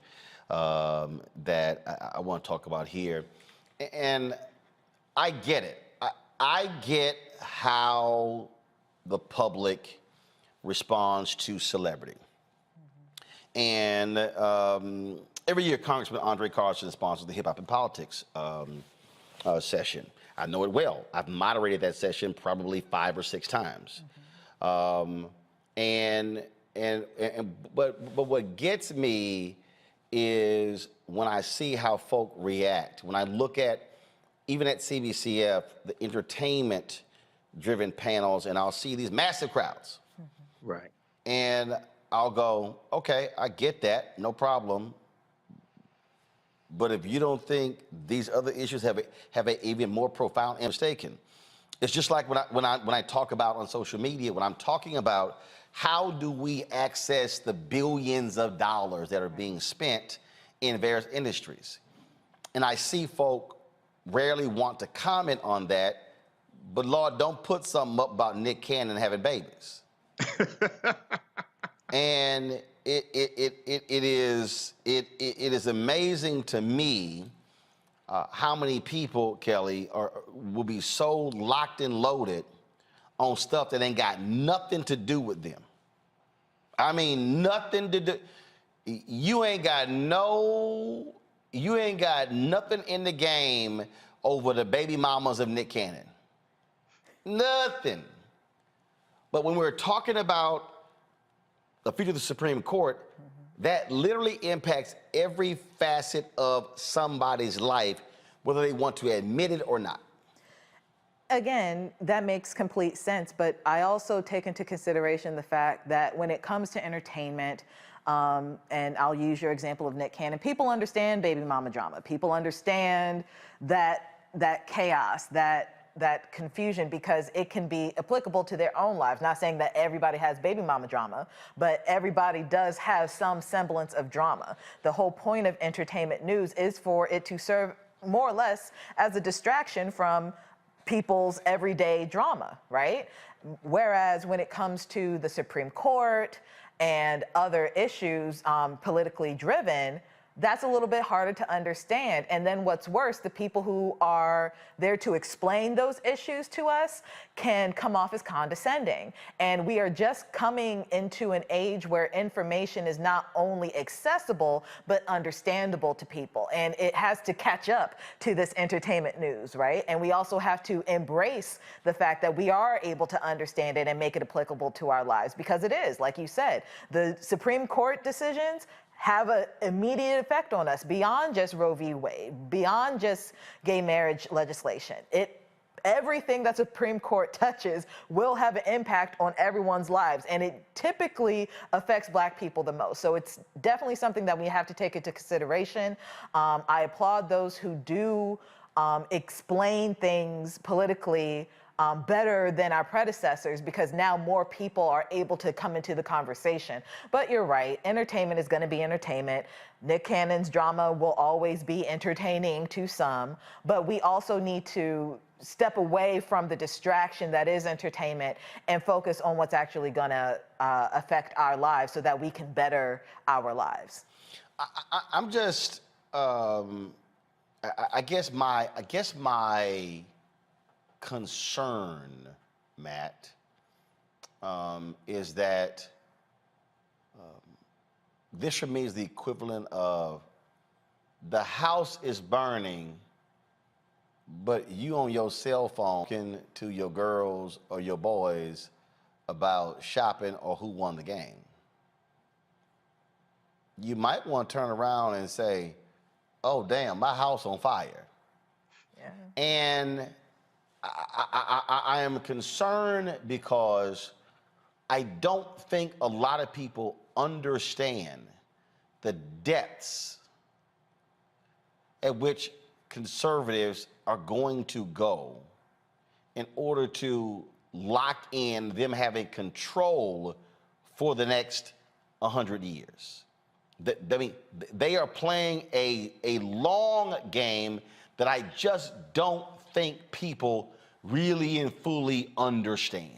that I want to talk about here. And I get it. I get how the public responds to celebrity. And every year, Congressman Andre Carson sponsors the Hip Hop and Politics session. I know it well. I've moderated that session probably 5 or 6 times. But what gets me is when I see how folk react. When I look at, even at CBCF, the entertainment-driven panels, and I'll see these massive crowds. Right. And I'll go, okay, I get that, no problem. But if you don't think these other issues have a even more profound and mistaken, it's just like when I talk about on social media, when I'm talking about how do we access the billions of dollars that are being spent in various industries. And I see folk rarely want to comment on that, but Lord, don't put something up about Nick Cannon having babies. And it is amazing to me how many people, Kelly, will be so locked and loaded on stuff that ain't got nothing to do with them. I mean, nothing to do. You ain't got nothing in the game over the baby mamas of Nick Cannon. Nothing. But when we're talking about the future of the Supreme Court, that literally impacts every facet of somebody's life, whether they want to admit it or not. Again, that makes complete sense, but I also take into consideration the fact that when it comes to entertainment, and I'll use your example of Nick Cannon, people understand baby mama drama. People understand that chaos, that confusion, because it can be applicable to their own lives. Not saying that everybody has baby mama drama, but everybody does have some semblance of drama. The whole point of entertainment news is for it to serve more or less as a distraction from people's everyday drama, right? Whereas when it comes to the Supreme Court and other issues politically driven, that's a little bit harder to understand. And then what's worse, the people who are there to explain those issues to us can come off as condescending. And we are just coming into an age where information is not only accessible, but understandable to people. And it has to catch up to this entertainment news, right? And we also have to embrace the fact that we are able to understand it and make it applicable to our lives, because it is, like you said, the Supreme Court decisions have an immediate effect on us beyond just Roe v. Wade, beyond just gay marriage legislation. Everything that Supreme Court touches will have an impact on everyone's lives, and it typically affects Black people the most. So it's definitely something that we have to take into consideration. I applaud those who do explain things politically better than our predecessors, because now more people are able to come into the conversation. But you're right, entertainment is going to be entertainment. Nick Cannon's drama will always be entertaining to some, but we also need to step away from the distraction that is entertainment and focus on what's actually going to affect our lives so that we can better our lives. I'm just, I guess my concern, Matt, is that this for me is the equivalent of the house is burning, but you on your cell phone talking to your girls or your boys about shopping or who won the game. You might want to turn around and say, oh, damn, my house on fire. Yeah. And I am concerned because I don't think a lot of people understand the depths at which conservatives are going to go in order to lock in them having control for the next 100 years. I mean, they are playing a long game that I just don't think people really and fully understand.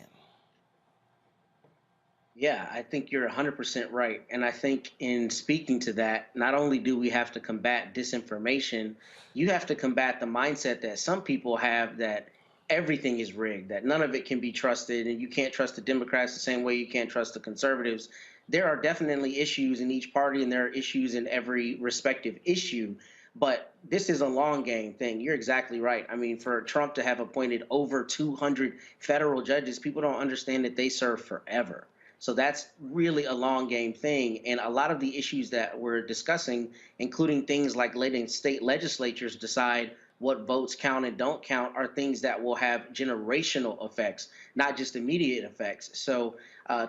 Yeah, I think you're 100% right. And I think in speaking to that, not only do we have to combat disinformation, you have to combat the mindset that some people have that everything is rigged, that none of it can be trusted, and you can't trust the Democrats the same way you can't trust the conservatives. There are definitely issues in each party, and there are issues in every respective issue. But this is a long game thing. You're exactly right. I mean, for Trump to have appointed over 200 federal judges, people don't understand that they serve forever. So that's really a long game thing. And a lot of the issues that we're discussing, including things like letting state legislatures decide what votes count and don't count are things that will have generational effects, not just immediate effects. So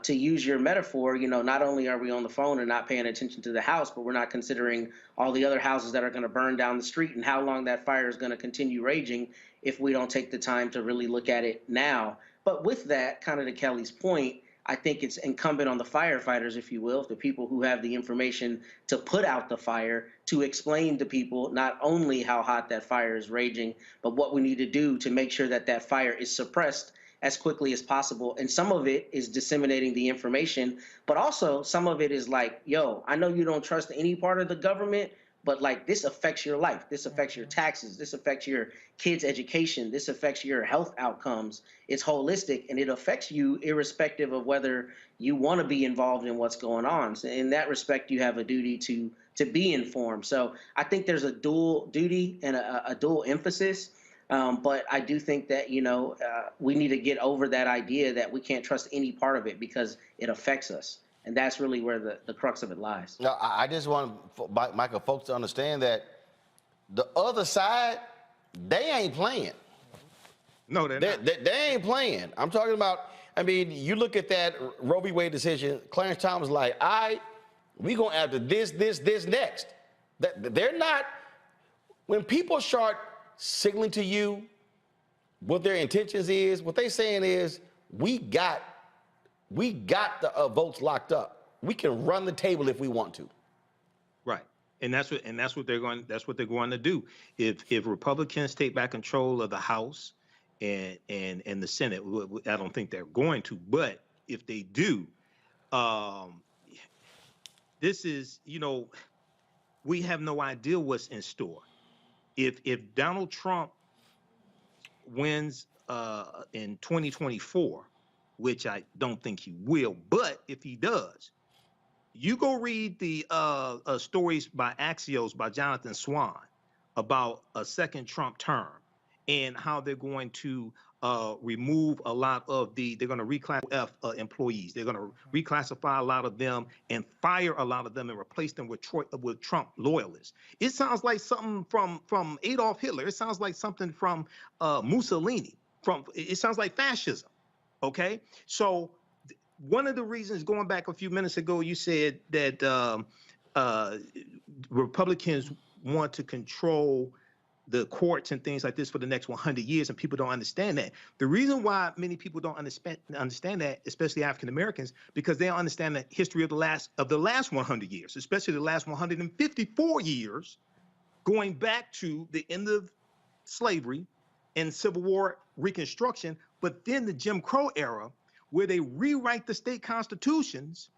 to use your metaphor, not only are we on the phone and not paying attention to the house, but we're not considering all the other houses that are going to burn down the street and how long that fire is going to continue raging if we don't take the time to really look at it now. But with that, kind of to Kelly's point, I think it's incumbent on the firefighters, if you will, the people who have the information to put out the fire, to explain to people not only how hot that fire is raging, but what we need to do to make sure that that fire is suppressed as quickly as possible. And some of it is disseminating the information, but also some of it is like, yo, I know you don't trust any part of the government, but like this affects your life. This affects your taxes. This affects your kids' education. This affects your health outcomes. It's holistic and it affects you irrespective of whether you want to be involved in what's going on. So in that respect, you have a duty to be informed. So I think there's a dual duty and a dual emphasis. But I do think that, we need to get over that idea that we can't trust any part of it because it affects us. And that's really where the crux of it lies. No, I just want Michael folks to understand that the other side, they ain't playing. No, they're not. They ain't playing. I'm talking about, you look at that Roe v. Wade decision, Clarence Thomas like, all right, we going after this next. They're not, when people start signaling to you what their intentions is, what they saying is, we got the votes locked up. We can run the table if we want to. Right, and that's what they're going to do. If Republicans take back control of the House and the Senate, I don't think they're going to. But if they do, this is, we have no idea what's in store. If Donald Trump wins in 2024. Which I don't think he will, but if he does, you go read the stories by Axios by Jonathan Swan about a second Trump term and how they're going to remove a lot of they're going to reclassify employees. They're going to reclassify a lot of them and fire a lot of them and replace them with Trump loyalists. It sounds like something from Adolf Hitler. It sounds like something from Mussolini. It sounds like fascism. Okay, so one of the reasons, going back a few minutes ago, you said that Republicans want to control the courts and things like this for the next 100 years, and people don't understand that. The reason why many people don't understand that, especially African Americans, because they don't understand the history of the last 100 years, especially the last 154 years, going back to the end of slavery and Civil War Reconstruction, but then the Jim Crow era, where they rewrite the state constitutions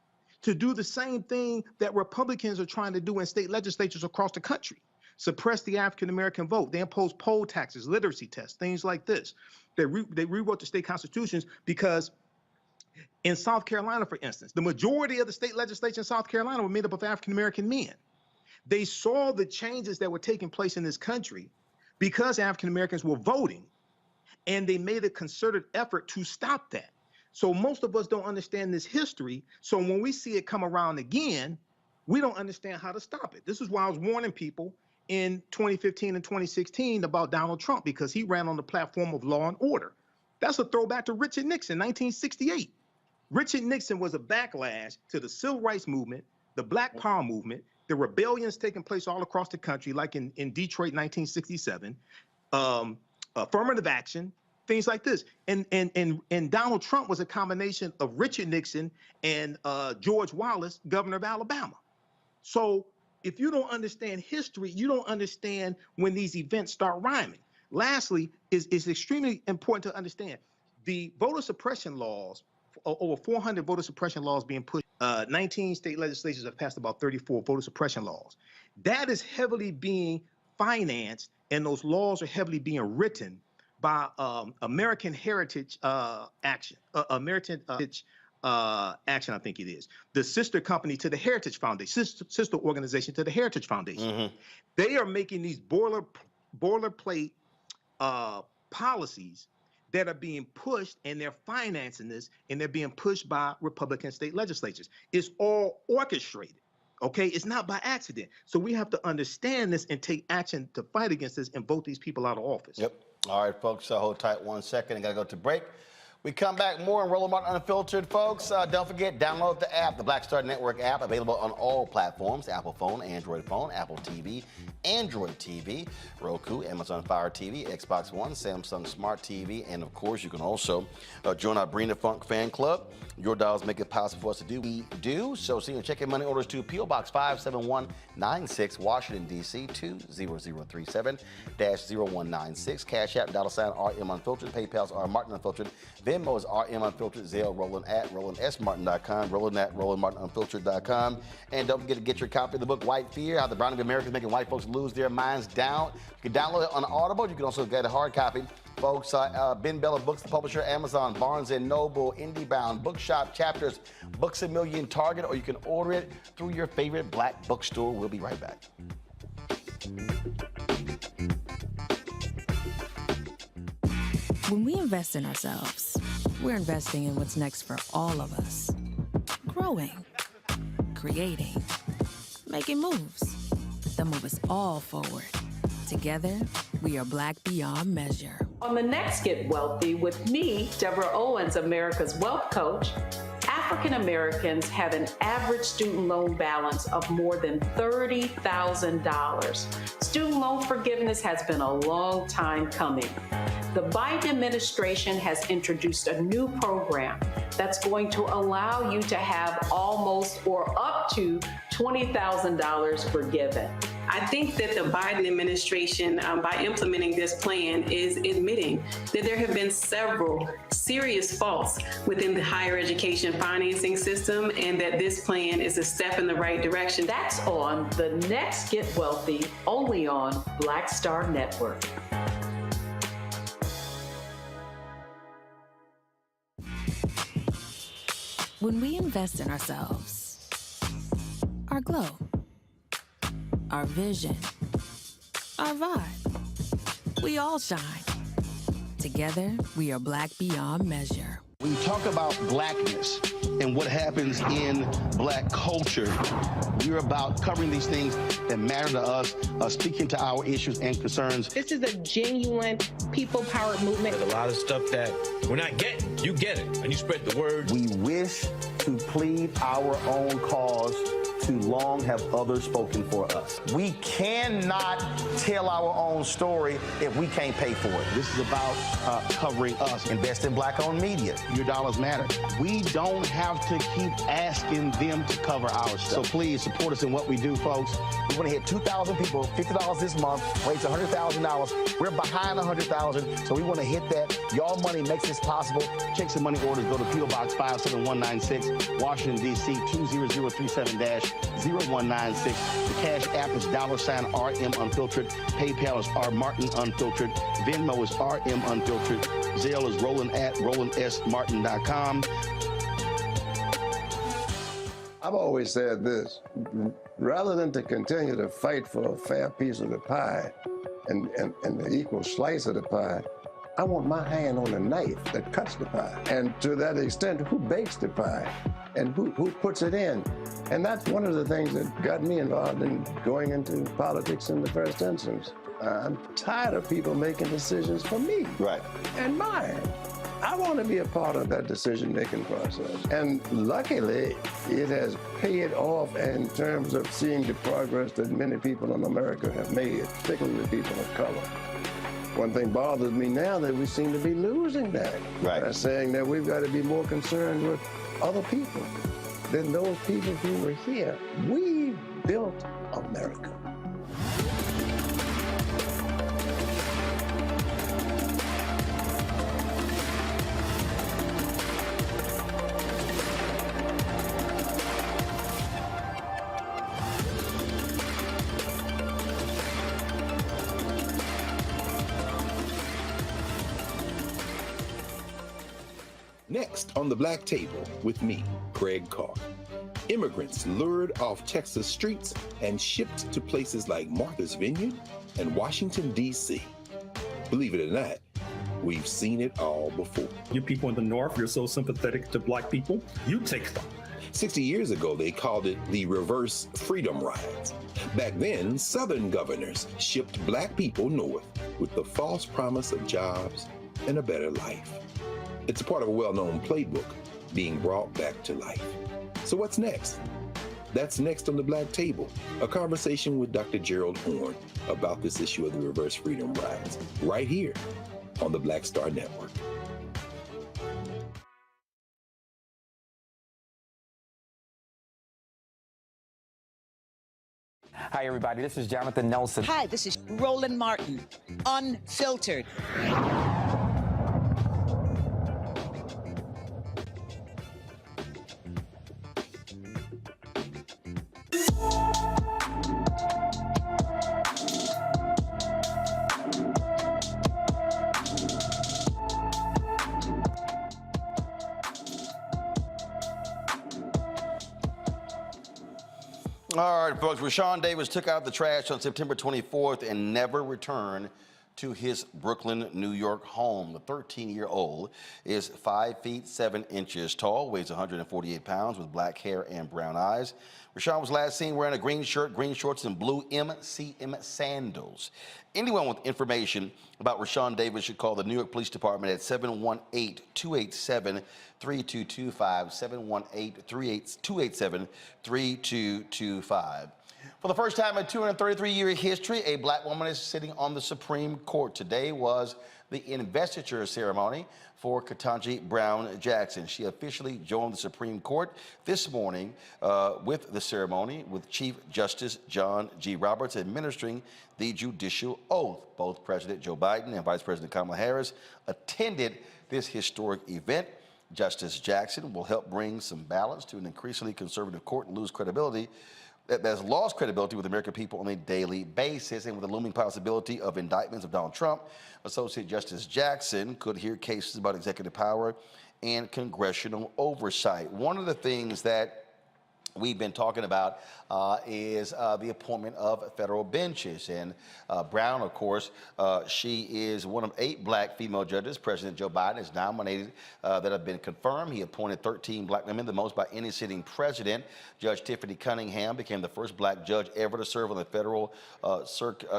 to do the same thing that Republicans are trying to do in state legislatures across the country. Suppress the African-American vote. They impose poll taxes, literacy tests, things like this. They rewrote the state constitutions because in South Carolina, for instance, the majority of the state legislature in South Carolina were made up of African-American men. They saw the changes that were taking place in this country because African-Americans were voting, and they made a concerted effort to stop that. So most of us don't understand this history. So when we see it come around again, we don't understand how to stop it. This is why I was warning people in 2015 and 2016 about Donald Trump, because he ran on the platform of law and order. That's a throwback to Richard Nixon, 1968. Richard Nixon was a backlash to the civil rights movement, the Black Power movement, the rebellions taking place all across the country, like in Detroit, 1967, affirmative action, things like this. And Donald Trump was a combination of Richard Nixon and George Wallace, governor of Alabama. So if you don't understand history, you don't understand when these events start rhyming. Lastly, it's extremely important to understand the voter suppression laws, over 400 voter suppression laws being pushed. 19 state legislatures have passed about 34 voter suppression laws. That is heavily being financed, and those laws are heavily being written by American Heritage Action, Action, I think it is, the sister company to the Heritage Foundation, sister organization to the Heritage Foundation. Mm-hmm. They are making these boilerplate policies that are being pushed, and they're financing this, and they're being pushed by Republican state legislatures. It's all orchestrated, Okay, it's not by accident. So we have to understand this and take action to fight against this and vote these people out of office. Yep. All right, folks, hold tight 1 second. I got to go to break. We come back more in Roland Martin Unfiltered, folks. Don't forget, download the app, the Black Star Network app, available on all platforms: Apple phone, Android phone, Apple TV, Android TV, Roku, Amazon Fire TV, Xbox One, Samsung Smart TV, and of course, you can also join our Bring the Funk fan club. Your dollars make it possible for us to do what we do. So see you check your money orders to P.O. Box 57196, Washington, D.C. 20037-0196. Cash App, $RM Unfiltered. PayPal's R Martin Unfiltered. Venmo is RM Unfiltered. Zelle, Roland at RolandSMartin.com. Roland at RolandMartinUnfiltered.com. And don't forget to get your copy of the book White Fear: How the Browning of America is Making White Folks Lose Their Minds Down. You can download it on Audible. You can also get a hard copy. Folks, Ben Bella Books, the publisher, Amazon, Barnes & Noble, IndieBound, Bookshop, Chapters, Books A Million, Target, or you can order it through your favorite black bookstore. We'll be right back. When we invest in ourselves, we're investing in what's next for all of us. Growing, creating, making moves that move us all forward. Together, we are Black beyond measure. On the next Get Wealthy with me, Deborah Owens, America's Wealth Coach, African Americans have an average student loan balance of more than $30,000. Student loan forgiveness has been a long time coming. The Biden administration has introduced a new program that's going to allow you to have almost or up to $20,000 forgiven. I think that the Biden administration, by implementing this plan, is admitting that there have been several serious faults within the higher education financing system, and that this plan is a step in the right direction. That's on the next Get Wealthy, only on Black Star Network. When we invest in ourselves, our glow, our vision, our vibe, we all shine. Together, we are Black beyond measure. When you talk about blackness and what happens in black culture, we're about covering these things that matter to us, speaking to our issues and concerns. This is a genuine people-powered movement. There's a lot of stuff that we're not getting. You get it, and you spread the word. We wish to plead our own cause. Too long have others spoken for us. We cannot tell our own story if we can't pay for it. This is about covering us. Invest in black-owned media. Your dollars matter. We don't have to keep asking them to cover our stuff. So please support us in what we do, folks. We want to hit 2,000 people, $50 this month, raise $100,000. We're behind 100,000, so we want to hit that. Y'all money makes this possible. Check some money orders. Go to P.O. Box 57196, Washington, D.C. 20037-0196. The Cash App is $RM Unfiltered. PayPal is R Martin Unfiltered. Venmo is RM Unfiltered. Zelle is Roland at RolandSMartin.com. I've always said this: rather than to continue to fight for a fair piece of the pie and the equal slice of the pie, I want my hand on the knife that cuts the pie. And to that extent, who bakes the pie and who puts it in? And that's one of the things that got me involved in going into politics in the first instance. I'm tired of people making decisions for me. Right. And mine. I want to be a part of that decision-making process. And luckily, it has paid off in terms of seeing the progress that many people in America have made, particularly people of color. One thing bothers me now that we seem to be losing that. Right. Saying that we've got to be more concerned with other people than those people who were here. We built America. Next on the Black Table with me, Craig Carr. Immigrants lured off Texas streets and shipped to places like Martha's Vineyard and Washington, D.C. Believe it or not, we've seen it all before. You people in the North, you're so sympathetic to black people. You take them 60 years ago, they called it the reverse freedom rides. Back then, Southern governors shipped black people north with the false promise of jobs and a better life. It's a part of a well-known playbook being brought back to life. So what's next? That's next on the Black Table, a conversation with Dr. Gerald Horne about this issue of the reverse freedom rides, right here on the Black Star Network. Hi, everybody. This is Jonathan Nelson. Hi, this is Roland Martin, Unfiltered. All right, folks, Rashawn Davis took out the trash on September 24th and never returned to his Brooklyn, New York home. The 13-year-old is 5 feet 7 inches tall, weighs 148 pounds, with black hair and brown eyes. Rashawn was last seen wearing a green shirt, green shorts, and blue MCM sandals. Anyone with information about Rashawn Davis should call the New York Police Department at 718-287-3225, 718-287-3225. For the first time in 233-year history, a black woman is sitting on the Supreme Court. Today was the investiture ceremony for Ketanji Brown Jackson. She officially joined the Supreme Court this morning with the ceremony, with Chief Justice John G. Roberts administering the Judicial Oath. Both President Joe Biden and Vice President Kamala Harris attended this historic event. Justice Jackson will help bring some balance to an increasingly conservative court and lose credibility that has lost credibility with the American people on a daily basis. And with the looming possibility of indictments of Donald Trump, Associate Justice Jackson could hear cases about executive power and congressional oversight. One of the things that we've been talking about is the appointment of federal benches. And Brown, of course, she is one of 8 black female judges President Joe Biden has nominated that have been confirmed. He appointed 13 black women, the most by any sitting president. Judge Tiffany Cunningham became the first black judge ever to serve on the federal circuit.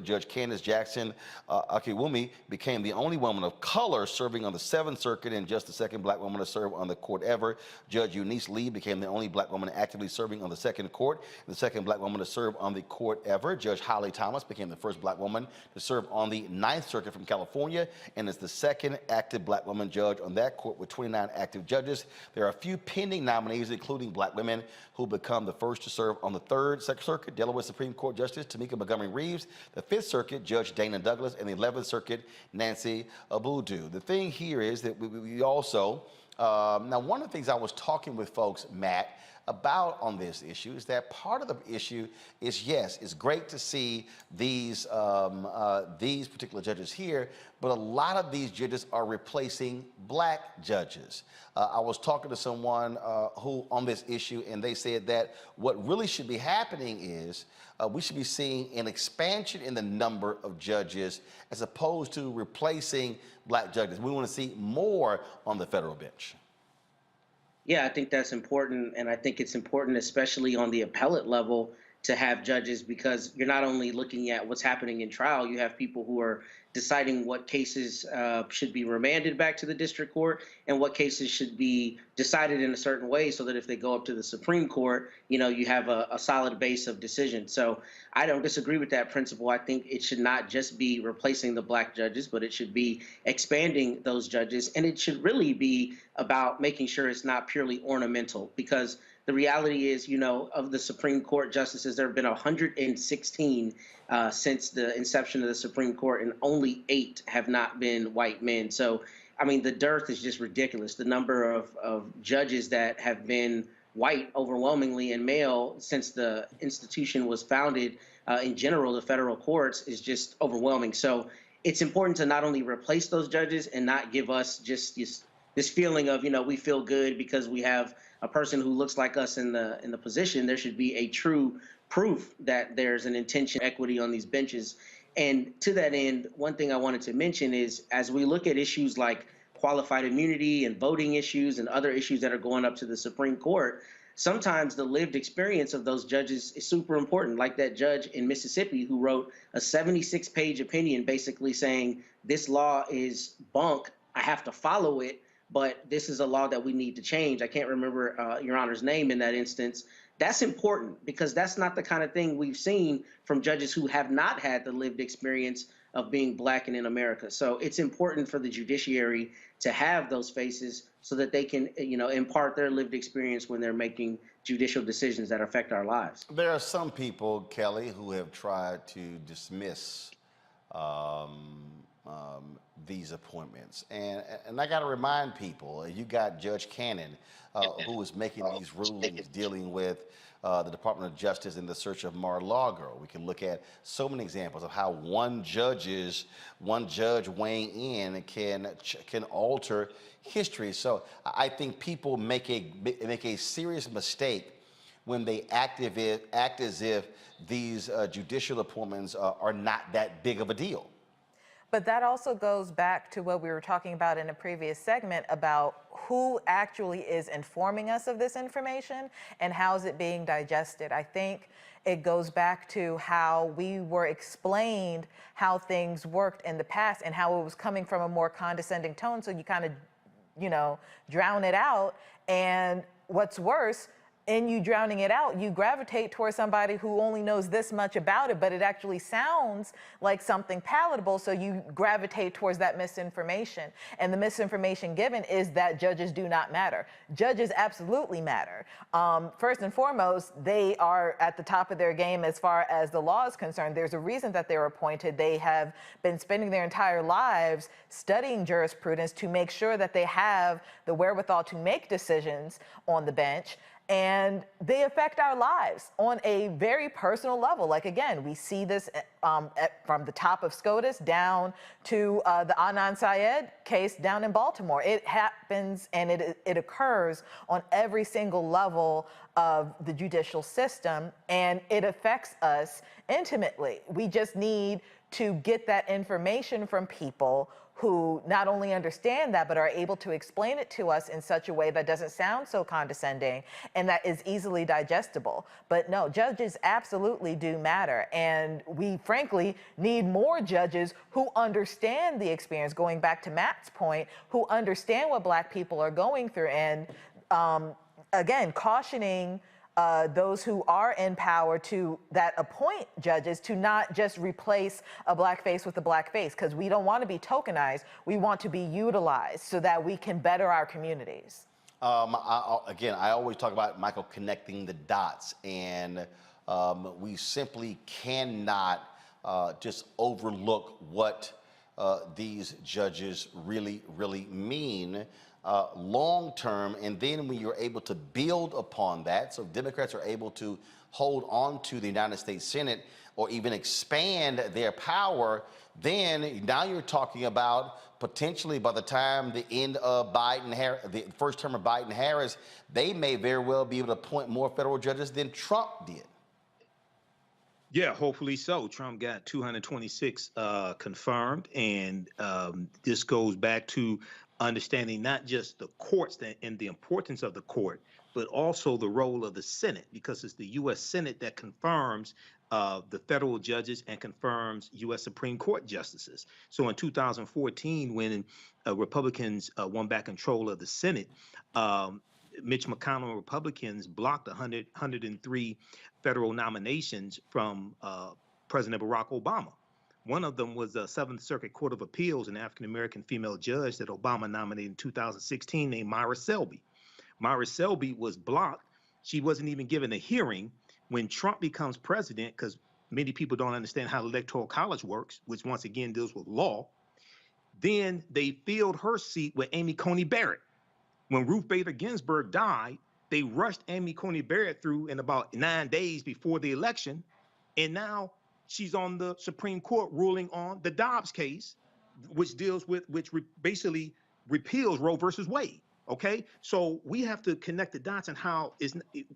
Judge Candace Jackson Akiwumi became the only woman of color serving on the 7th Circuit and just the second black woman to serve on the court ever. Judge Eunice Lee became the only black woman actively serving on the 2nd Court, and the second black woman to serve on the court ever. Judge Holly Thomas became the first black woman to serve on the 9th Circuit from California, and is the second active black woman judge on that court with 29 active judges. There are a few pending nominees, including black women who become the first to serve on the 3rd Circuit, Delaware Supreme Court Justice Tamika Montgomery Reeves, the 5th Circuit, Judge Dana Douglas, and the 11th Circuit, Nancy Abudu. The thing here is that we also now, one of the things I was talking with folks, Matt, about on this issue is that part of the issue is, yes, it's great to see these particular judges here, but a lot of these judges are replacing black judges. I was talking to someone who on this issue, and they said that what really should be happening is we should be seeing an expansion in the number of judges as opposed to replacing black judges. We want to see more on the federal bench. Yeah, I think that's important. And I think it's important, especially on the appellate level, to have judges, because you're not only looking at what's happening in trial, you have people who are deciding what cases should be remanded back to the district court and what cases should be decided in a certain way so that if they go up to the Supreme Court, you know, you have a solid base of decision. So I don't disagree with that principle. I think it should not just be replacing the black judges, but it should be expanding those judges. And it should really be about making sure it's not purely ornamental, because the reality is, you know, of the Supreme Court justices, there have been 116 since the inception of the Supreme Court, and only 8 have not been white men. So, I mean, the dearth is just ridiculous. The number of judges that have been white overwhelmingly and male since the institution was founded in general, the federal courts, is just overwhelming. So it's important to not only replace those judges and not give us just this feeling of, you know, we feel good because we have a person who looks like us in the position. There should be a true proof that there's an intention equity on these benches. And to that end, one thing I wanted to mention is, as we look at issues like qualified immunity and voting issues and other issues that are going up to the Supreme Court, sometimes the lived experience of those judges is super important, like that judge in Mississippi who wrote a 76-page opinion basically saying this law is bunk, I have to follow it, but this is a law that we need to change. I can't remember Your Honor's name in that instance. That's important because that's not the kind of thing we've seen from judges who have not had the lived experience of being Black and in America. So it's important for the judiciary to have those faces so that they can, impart their lived experience when they're making judicial decisions that affect our lives. There are some people, Kelly, who have tried to dismiss these appointments. And I got to remind people, you got Judge Cannon, who was making these rulings dealing with the Department of Justice in the search of Mar-a-Lago. We can look at so many examples of how one judge weighing in can alter history. So I think people make a serious mistake when they act as if these judicial appointments are not that big of a deal. But that also goes back to what we were talking about in a previous segment about who actually is informing us of this information and how is it being digested. I think it goes back to how we were explained how things worked in the past and how it was coming from a more condescending tone. So you kind of, drown it out. And what's worse, in you drowning it out, you gravitate towards somebody who only knows this much about it, but it actually sounds like something palatable, so you gravitate towards that misinformation. And the misinformation given is that judges do not matter. Judges absolutely matter. First and foremost, they are at the top of their game as far as the law is concerned. There's a reason that they were appointed. They have been spending their entire lives studying jurisprudence to make sure that they have the wherewithal to make decisions on the bench. And they affect our lives on a very personal level. Like, again, we see this from the top of SCOTUS down to the Adnan Syed case down in Baltimore. It happens and it occurs on every single level of the judicial system, and it affects us intimately. We just need to get that information from people who not only understand that, but are able to explain it to us in such a way that doesn't sound so condescending and that is easily digestible. But no, judges absolutely do matter. And we frankly need more judges who understand the experience, going back to Matt's point, who understand what Black people are going through. And again, cautioning those who are in power that appoint judges to not just replace a Black face with a Black face, because we don't want to be tokenized. We want to be utilized so that we can better our communities. I always talk about, Michael, connecting the dots, and we simply cannot just overlook what these judges really mean long term, and then when you're able to build upon that, so Democrats are able to hold on to the United States Senate or even expand their power, then now you're talking about potentially by the time the end of the first term of Biden-Harris, they may very well be able to appoint more federal judges than Trump did. Yeah, hopefully so. Trump got 226 confirmed, and this goes back to understanding not just the courts and the importance of the court, but also the role of the Senate, because it's the U.S. Senate that confirms the federal judges and confirms U.S. Supreme Court justices. So in 2014, when Republicans won back control of the Senate, Mitch McConnell and Republicans blocked 103 federal nominations from President Barack Obama. One of them was the Seventh Circuit Court of Appeals, an African-American female judge that Obama nominated in 2016 named Myra Selby. Myra Selby was blocked. She wasn't even given a hearing. When Trump becomes president, because many people don't understand how the Electoral College works, which once again deals with law, then they filled her seat with Amy Coney Barrett. When Ruth Bader Ginsburg died, they rushed Amy Coney Barrett through in about 9 days before the election, and now she's on the Supreme Court ruling on the Dobbs case, which basically repeals Roe versus Wade. Okay, so we have to connect the dots and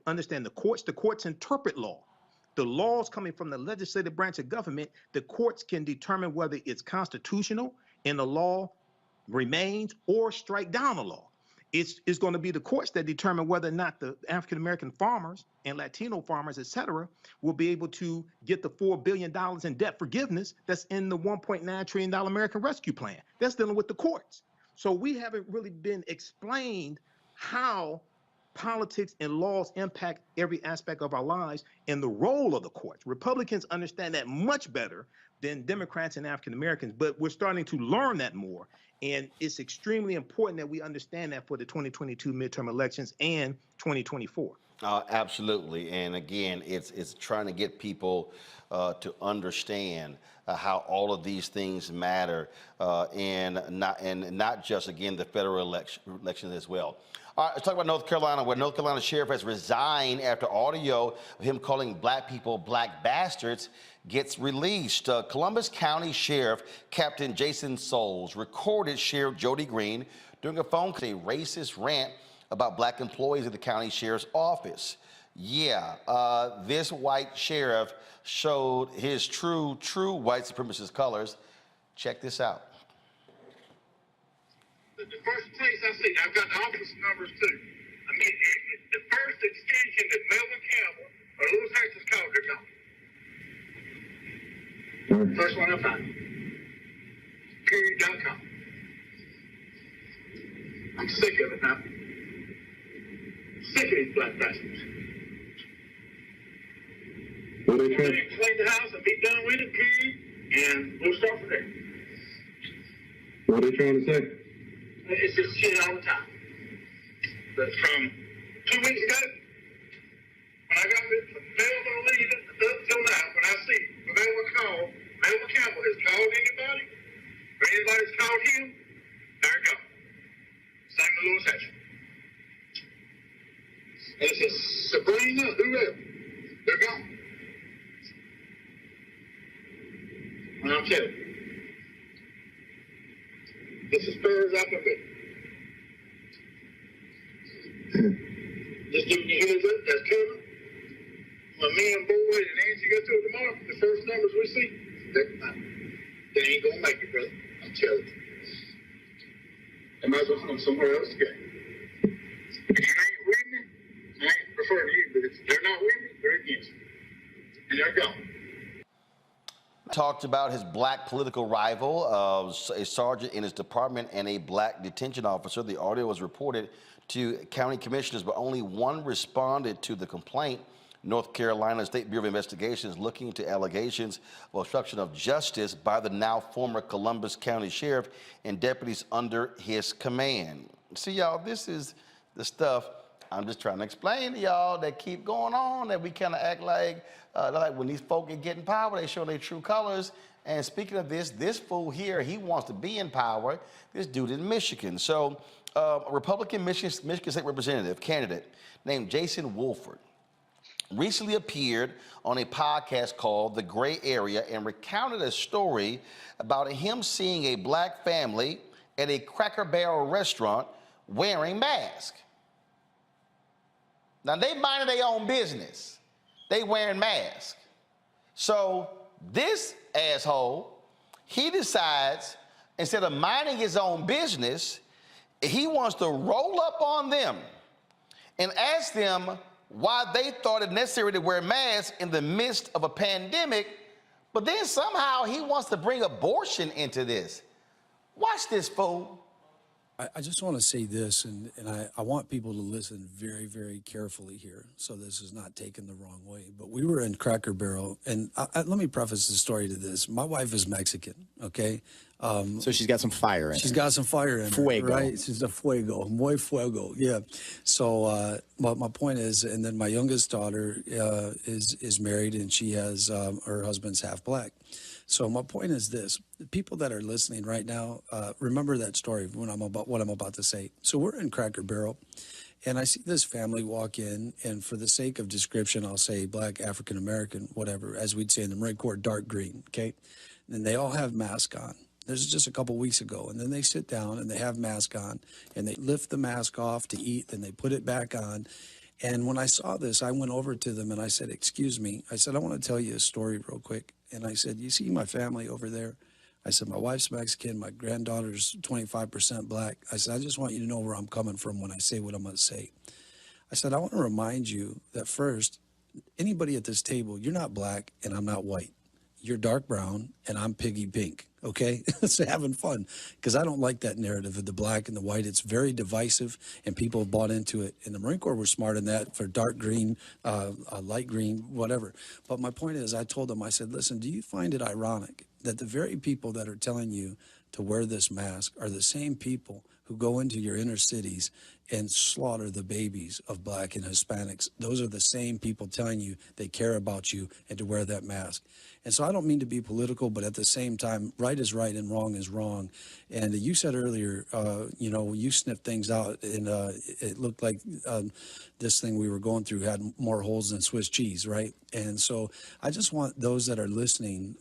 understand the courts interpret law. The laws coming from the legislative branch of government, the courts can determine whether it's constitutional and the law remains, or strike down a law. It's going to be the courts that determine whether or not the African-American farmers and Latino farmers, et cetera, will be able to get the $4 billion in debt forgiveness that's in the $1.9 trillion American Rescue Plan. That's dealing with the courts. So we haven't really been explained how politics and laws impact every aspect of our lives and the role of the courts. Republicans understand that much better than Democrats and African Americans, but we're starting to learn that more. And it's extremely important that we understand that for the 2022 midterm elections and 2024. Absolutely. And again, it's trying to get people to understand how all of these things matter, and not just, again, the federal election as well. All right, let's talk about North Carolina, where North Carolina sheriff has resigned after audio of him calling black people black bastards gets released. Columbus County Sheriff Captain Jason Souls recorded Sheriff Jody Green during a phone call, a racist rant about black employees at the county sheriff's office. Yeah, this white sheriff showed his true white supremacist colors. Check this out. The first place I see, I've got the office numbers too. I mean, the first extension that Melvin Campbell or Lewis Texas called, they're gone. First one I find. Period.com. I'm sick of it now. Sick of these black bastards. Well, they clean the house and be done with it, period, and we'll start from there. What are they trying to say? It's just shit all the time. But from 2 weeks ago, when I got this mail on leave up till now, when I see the mail will call, Melvin Campbell has called anybody, or anybody's called him, there it goes. Same to Lewis Hatcher. And it's just Sabrina, whoever, they're gone. And I'm telling you, this is fair as I can be. Just giving you heads up, that's coming. When me and Boyd and Nancy go through it tomorrow, the first numbers we see, they ain't gonna make it, brother. I'm telling you. They might as well come somewhere else to go. If you ain't with me, I ain't referring to you, but if they're not with me, they're against me. And they're gone. Talked about his black political rival, a sergeant in his department and a black detention officer. The audio was reported to county commissioners, but only one responded to the complaint. North Carolina State Bureau of Investigation is looking into allegations of obstruction of justice by the now former Columbus County Sheriff and deputies under his command. See, y'all, this is the stuff I'm just trying to explain to y'all that keep going on, that we kind of act like when these folk get in power, they show their true colors. And speaking of this fool here, he wants to be in power. This dude in Michigan. So a Republican Michigan State Representative candidate named Jason Wolford recently appeared on a podcast called The Gray Area and recounted a story about him seeing a black family at a Cracker Barrel restaurant wearing masks. Now, they minding their own business. They wearing masks. So this asshole, he decides, instead of minding his own business, he wants to roll up on them and ask them why they thought it necessary to wear masks in the midst of a pandemic, but then somehow he wants to bring abortion into this. Watch this, fool. I just want to say this, and I want people to listen very, very carefully here, so this is not taken the wrong way. But we were in Cracker Barrel, and let me preface the story to this. My wife is Mexican, okay? So she's got some fire in her. She's got some fire in Fuego. her, right? She's a fuego, muy fuego, yeah. So but my point is, and then my youngest daughter is married, and she has, her husband's half black. So my point is this: the people that are listening right now, remember that story when what I'm about to say. So we're in Cracker Barrel, and I see this family walk in, and for the sake of description, I'll say black, African American, whatever, as we'd say in the Marine Corps, dark green. Okay, and they all have masks on. This is just a couple weeks ago, and then they sit down and they have mask on, and they lift the mask off to eat, then they put it back on. And when I saw this, I went over to them and I said, "Excuse me," I said, "I want to tell you a story real quick." And I said, "You see my family over there? I said, my wife's Mexican, my granddaughter's 25% black. I said, I just want you to know where I'm coming from when I say what I'm going to say. I said, I want to remind you that first, anybody at this table, you're not black and I'm not white. You're dark brown and I'm piggy pink, okay? So having fun, because I don't like that narrative of the black and the white. It's very divisive and people have bought into it. And the Marine Corps were smart in that for dark green, light green, whatever. But my point is, I told them, I said, listen, do you find it ironic that the very people that are telling you to wear this mask are the same people who go into your inner cities and slaughter the babies of black and Hispanics? Those are the same people telling you they care about you and to wear that mask. And so I don't mean to be political, but at the same time, right is right and wrong is wrong. And you said earlier, you know, you sniffed things out and it looked like this thing we were going through had more holes than Swiss cheese, right? And so I just want those that are listening,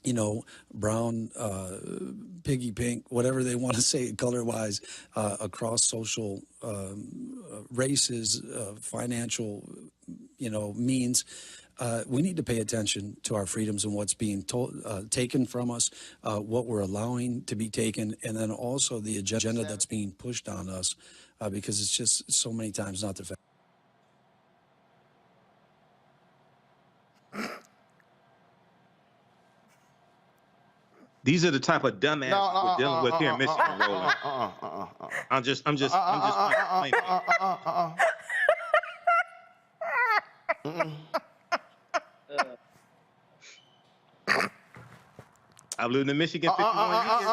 you know, brown, piggy pink, whatever they want to say color-wise, across social races, financial, you know, means. We need to pay attention to our freedoms and what's being taken from us, what we're allowing to be taken, and then also the agenda that's being pushed on us, because it's just so many times not the fact. These are the type of dumbasses we're dealing with here in Michigan, Roland. I'm just I've lived in Michigan 51 years.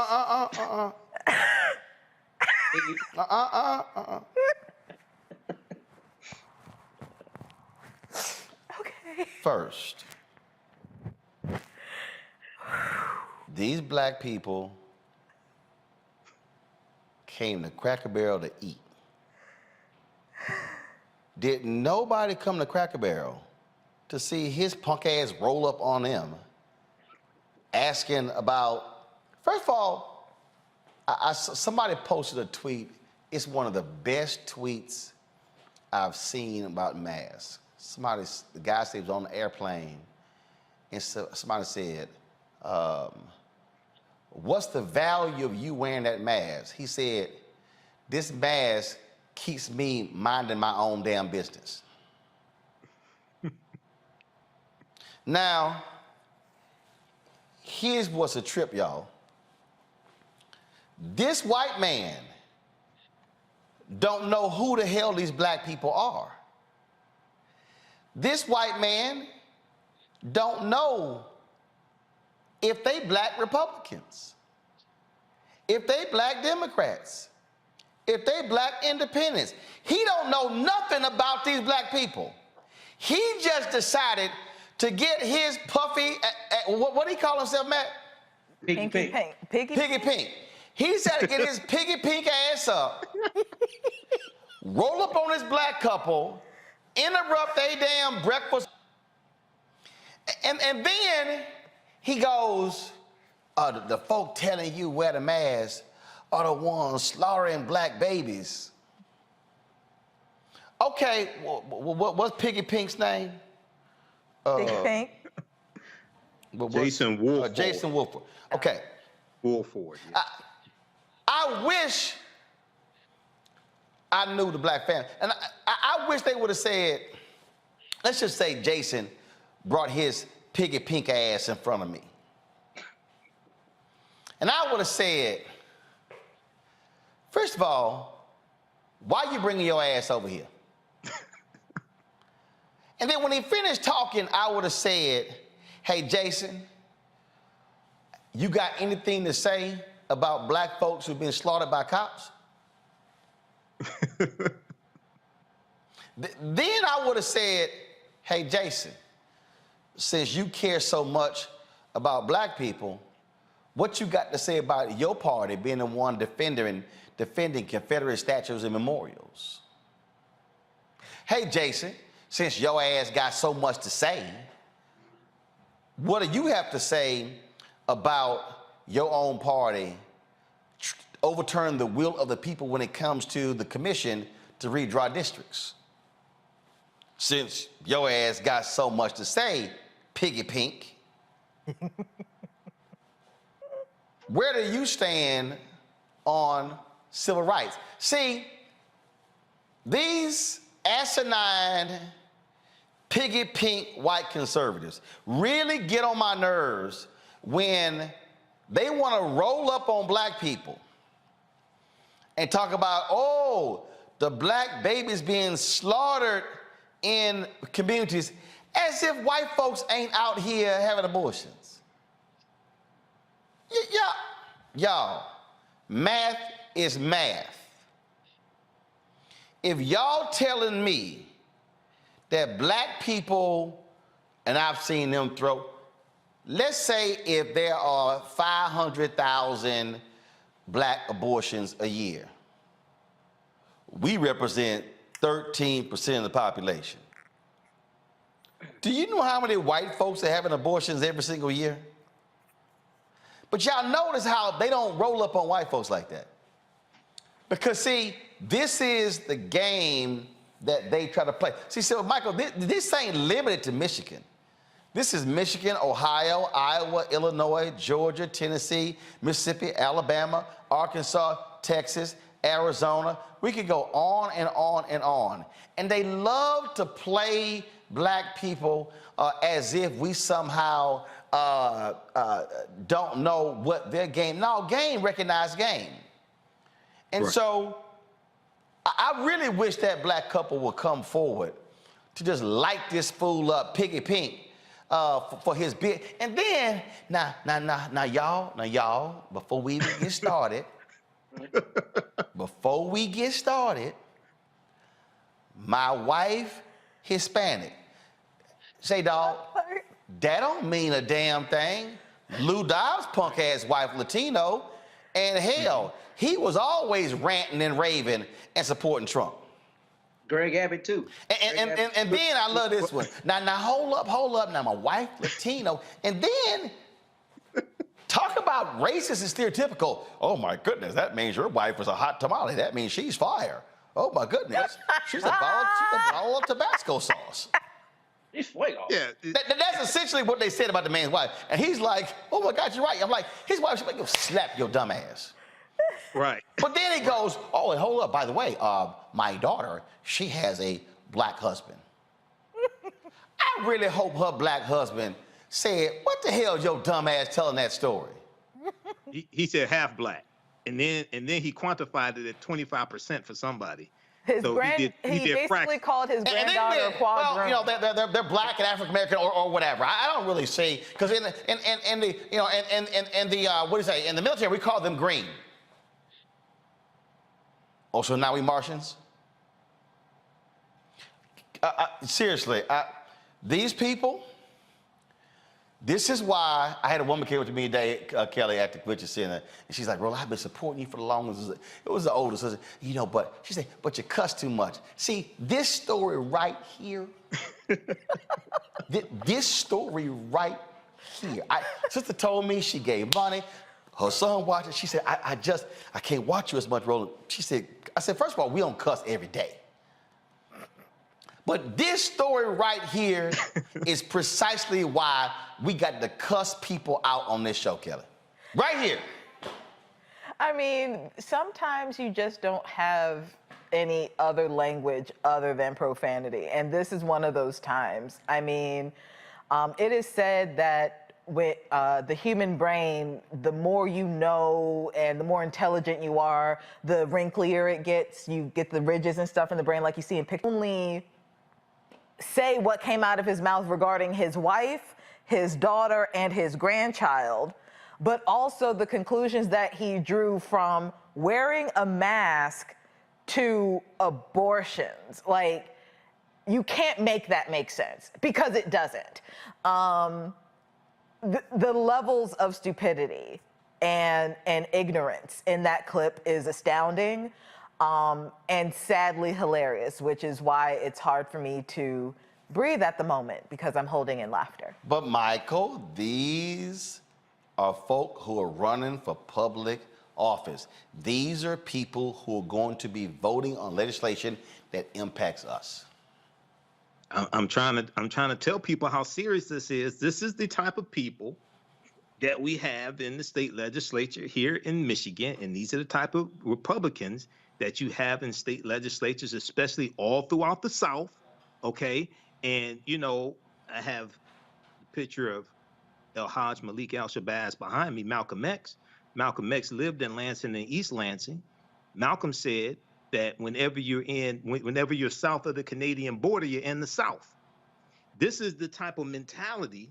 Okay. First, these black people came to Cracker Barrel to eat. Did nobody come to Cracker Barrel to see his punk ass roll up on them, asking about, first of all, somebody posted a tweet. It's one of the best tweets I've seen about masks. The guy said he was on the airplane, and so somebody said, what's the value of you wearing that mask? He said, this mask keeps me minding my own damn business. Now, here's what's a trip, y'all. This white man don't know who the hell these black people are. This white man don't know if they black Republicans, if they black Democrats, if they black independents. He don't know nothing about these black people. He just decided to get his puffy, what do he call himself, Matt? Piggy pink. Piggy pink. He decided to get his piggy pink ass up, roll up on this black couple, interrupt their damn breakfast, and then he goes, the folk telling you wear the mask are the ones slaughtering black babies. Okay, what's Piggy Pink's name? Piggy Pink. Jason Wolford. Jason Wolford. Okay. Wolford. Yeah. I wish I knew the black family. And I wish they would have said, let's just say Jason brought his piggy pink ass in front of me. And I would have said, first of all, why you bringing your ass over here? And then when he finished talking, I would have said, hey, Jason, you got anything to say about black folks who've been slaughtered by cops? Then I would have said, hey, Jason, since you care so much about black people, what you got to say about your party being the one defending Confederate statues and memorials? Hey, Jason, since your ass got so much to say, what do you have to say about your own party overturning the will of the people when it comes to the commission to redraw districts? Since your ass got so much to say, Piggy Pink. where do you stand on civil rights? See, these asinine, piggy pink white conservatives really get on my nerves when they want to roll up on black people and talk about, oh, the black babies being slaughtered in communities, as if white folks ain't out here having abortions. Y'all, math is math. If y'all telling me that black people, and I've seen them throw, let's say if there are 500,000 black abortions a year, we represent 13% of the population. Do you know how many white folks are having abortions every single year? But y'all notice how they don't roll up on white folks like that. Because see, this is the game that they try to play. See, so Michael, this ain't limited to Michigan. This is Michigan, Ohio, Iowa, Illinois, Georgia, Tennessee, Mississippi, Alabama, Arkansas, Texas, Arizona. We could go on and on and on. And they love to play black people as if we somehow don't know what their game. No, game recognized game. And so I really wish that black couple would come forward to just light this fool up, Piggy Pink, for his bid. And then, now y'all, before we even get started, my wife, Hispanic. Say, dog, that don't mean a damn thing. Lou Dobbs' punk ass wife, Latino, and hell, he was always ranting and raving and supporting Trump. Greg Abbott too. And then I love this one. Now hold up. Now my wife, Latino, and then talk about racist and stereotypical. Oh my goodness, that means your wife was a hot tamale. That means she's fire. Oh my goodness, she's a bottle of Tabasco sauce. He's fuego. Yeah, that's essentially what they said about the man's wife. And he's like, oh my God, you're right. I'm like, his wife should make you slap your dumb ass. Right. But then he goes, oh, and hold up, by the way, my daughter, she has a black husband. I really hope her black husband said, what the hell is your dumb ass telling that story? He said half black. And then he quantified it at 25% for somebody. He basically called his granddaughter a quadroon. Well, you know, they're black and African American or whatever. I don't really see, because in the what do you say? In the military, we call them green. Oh, so now we Martians? Seriously, these people. This is why I had a woman came up to me today, Kelly, at the Convention Center, and she's like, Roland, I've been supporting you for the longest. It was the oldest. I said, you know, but she said, but you cuss too much. See, this story right here, this story right here. Sister told me she gave money. Her son watched it. She said, I can't watch you as much, Roland. I said, first of all, we don't cuss every day. But this story right here is precisely why we got to cuss people out on this show, Kelly. Right here. I mean, sometimes you just don't have any other language other than profanity. And this is one of those times. I mean, it is said that with the human brain, the more you know and the more intelligent you are, the wrinklier it gets. You get the ridges and stuff in the brain like you see in pictures. Only say what came out of his mouth regarding his wife, his daughter, and his grandchild, but also the conclusions that he drew from wearing a mask to abortions. Like, you can't make that make sense, because it doesn't. The levels of stupidity and ignorance in that clip is astounding. And sadly hilarious, which is why it's hard for me to breathe at the moment, because I'm holding in laughter. But Michael, these are folk who are running for public office. These are people who are going to be voting on legislation that impacts us. I'm trying to tell people how serious this is. This is the type of people, that we have in the state legislature here in Michigan, and these are the type of Republicans that you have in state legislatures, especially all throughout the South, okay? And, you know, I have a picture of El Hajj Malik Al-Shabazz behind me, Malcolm X. Malcolm X lived in Lansing and East Lansing. Malcolm said that whenever you're south of the Canadian border, you're in the South. This is the type of mentality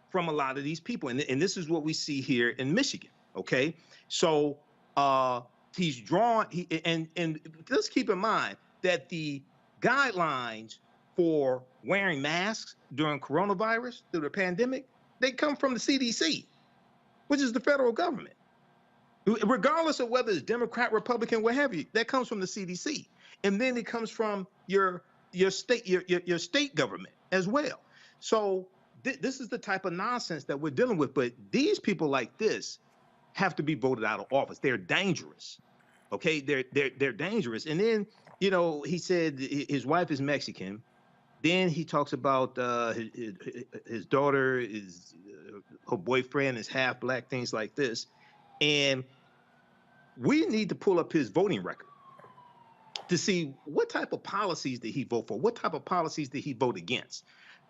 from a lot of these people. And this is what we see here in Michigan, okay? So he's drawn, and let's keep in mind that the guidelines for wearing masks during coronavirus, through the pandemic, they come from the CDC, which is the federal government. Regardless of whether it's Democrat, Republican, what have you, that comes from the CDC. And then it comes from your state government as well. So this is the type of nonsense that we're dealing with. But these people like this have to be voted out of office. They're dangerous. Okay, they're dangerous. And then, you know, he said his wife is Mexican. Then he talks about his daughter is her boyfriend is half black, things like this. And we need to pull up his voting record to see what type of policies did he vote for, what type of policies did he vote against.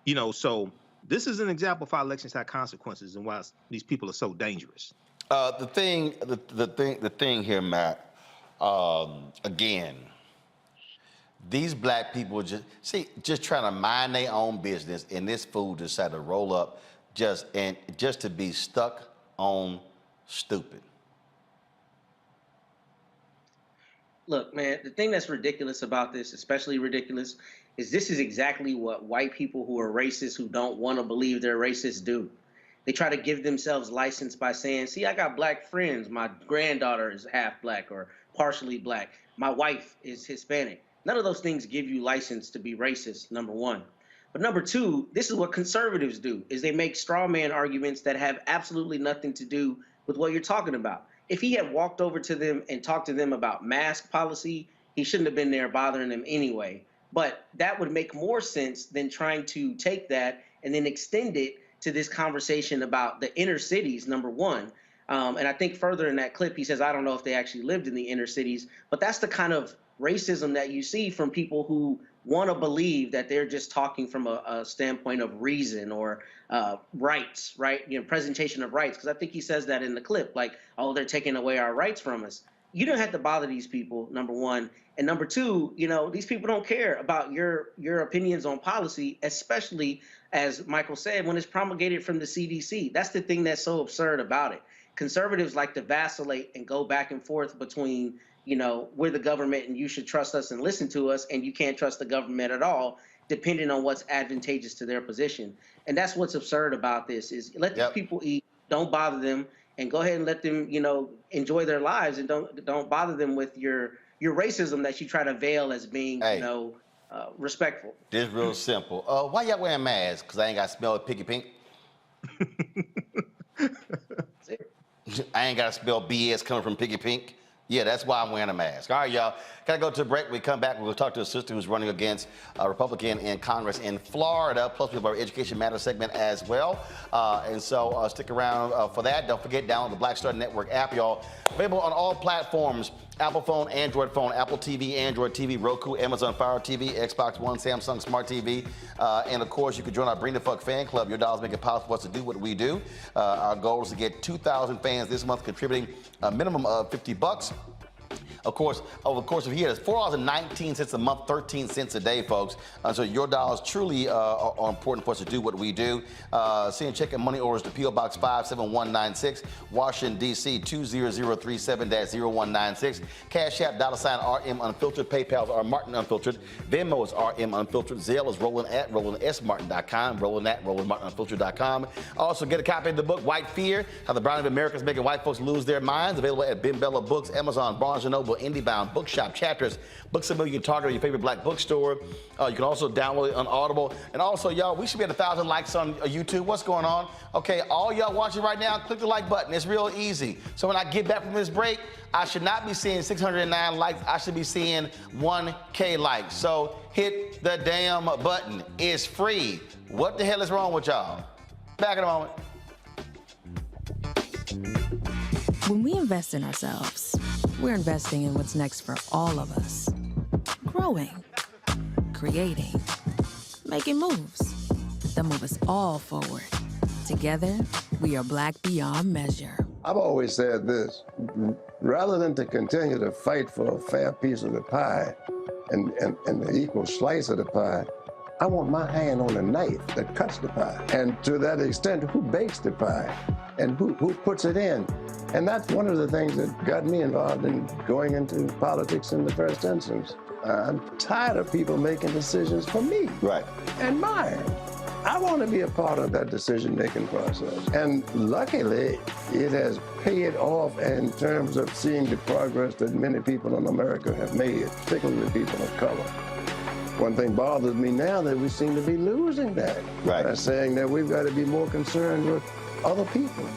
You know, so this is an example of how elections have consequences and why these people are so dangerous. The thing here, Matt. Again, these black people just trying to mind their own business, and this fool decided to roll up just to be stuck on stupid. Look, man, the thing that's ridiculous about this, especially ridiculous, is this is exactly what white people who are racist, who don't want to believe they're racist, do. They try to give themselves license by saying, see, I got black friends. My granddaughter is half black or partially black. My wife is Hispanic. None of those things give you license to be racist, number one. But number two, this is what conservatives do, is they make straw man arguments that have absolutely nothing to do with what you're talking about. If he had walked over to them and talked to them about mask policy, he shouldn't have been there bothering them anyway. But that would make more sense than trying to take that and then extend it to this conversation about the inner cities, number one. And I think further in that clip, he says, I don't know if they actually lived in the inner cities, but that's the kind of racism that you see from people who want to believe that they're just talking from a standpoint of reason or rights, right? You know, presentation of rights. Because I think he says that in the clip, like, oh, they're taking away our rights from us. You don't have to bother these people, number one. And number two, you know, these people don't care about your opinions on policy, especially, as Michael said, when it's promulgated from the CDC. That's the thing that's so absurd about it. Conservatives like to vacillate and go back and forth between, you know, we're the government and you should trust us and listen to us, and you can't trust the government at all, depending on what's advantageous to their position. And that's what's absurd about this, is let these people eat, don't bother them, and go ahead and let them, you know, enjoy their lives, and don't bother them with your racism that you try to veil as being, you know, respectful. This is real simple. Why y'all wearing masks? Because I ain't got to smell Piggy Pink. I ain't got to smell BS coming from Piggy Pink. Yeah, that's why I'm wearing a mask. All right, y'all. Gotta go to a break. When we come back, we'll talk to a sister who's running against a Republican in Congress in Florida. Plus, we have our Education Matters segment as well. And so stick around for that. Don't forget, download the Black Star Network app, y'all. Available on all platforms. Apple phone, Android phone, Apple TV, Android TV, Roku, Amazon Fire TV, Xbox One, Samsung Smart TV. And of course, you can join our Bring the Fuck fan club. Your dollars make it possible for us to do what we do. Our goal is to get 2,000 fans this month, contributing a minimum of $50. Of course, over the course of a year, it's $4.19 a month, 13 cents a day, folks. So your dollars truly are important for us to do what we do. Send check and money orders to P.O. Box 57196, Washington, D.C. 20037-0196. Cash App, $RM Unfiltered. PayPal is R Martin Unfiltered. Venmo is RM Unfiltered. Zelle is Roland at RolandSMartin.com. Roland at RolandMartinUnfiltered.com. Also, get a copy of the book, White Fear, How the Browning of America is Making White Folks Lose Their Minds. Available at Ben Bella Books, Amazon, Barnes & Noble, IndieBound, Bookshop, Chapters, Books A Million, Target, or your favorite black bookstore. You can also download it on Audible. And also, y'all, we should be at 1,000 likes on YouTube. What's going on? Okay, all y'all watching right now, click the like button. It's real easy. So when I get back from this break, I should not be seeing 609 likes. I should be seeing 1K likes. So hit the damn button. It's free. What the hell is wrong with y'all? Back in a moment. When we invest in ourselves, we're investing in what's next for all of us. Growing, creating, making moves that move us all forward. Together, we are Black beyond measure. I've always said this, rather than to continue to fight for a fair piece of the pie and the equal slice of the pie, I want my hand on the knife that cuts the pie. And to that extent, who bakes the pie and who puts it in? And that's one of the things that got me involved in going into politics in the first instance. I'm tired of people making decisions for me. Right. And mine. I want to be a part of that decision-making process. And luckily, it has paid off in terms of seeing the progress that many people in America have made, particularly people of color. One thing bothers me now that we seem to be losing that. Right. By saying that we've got to be more concerned with other people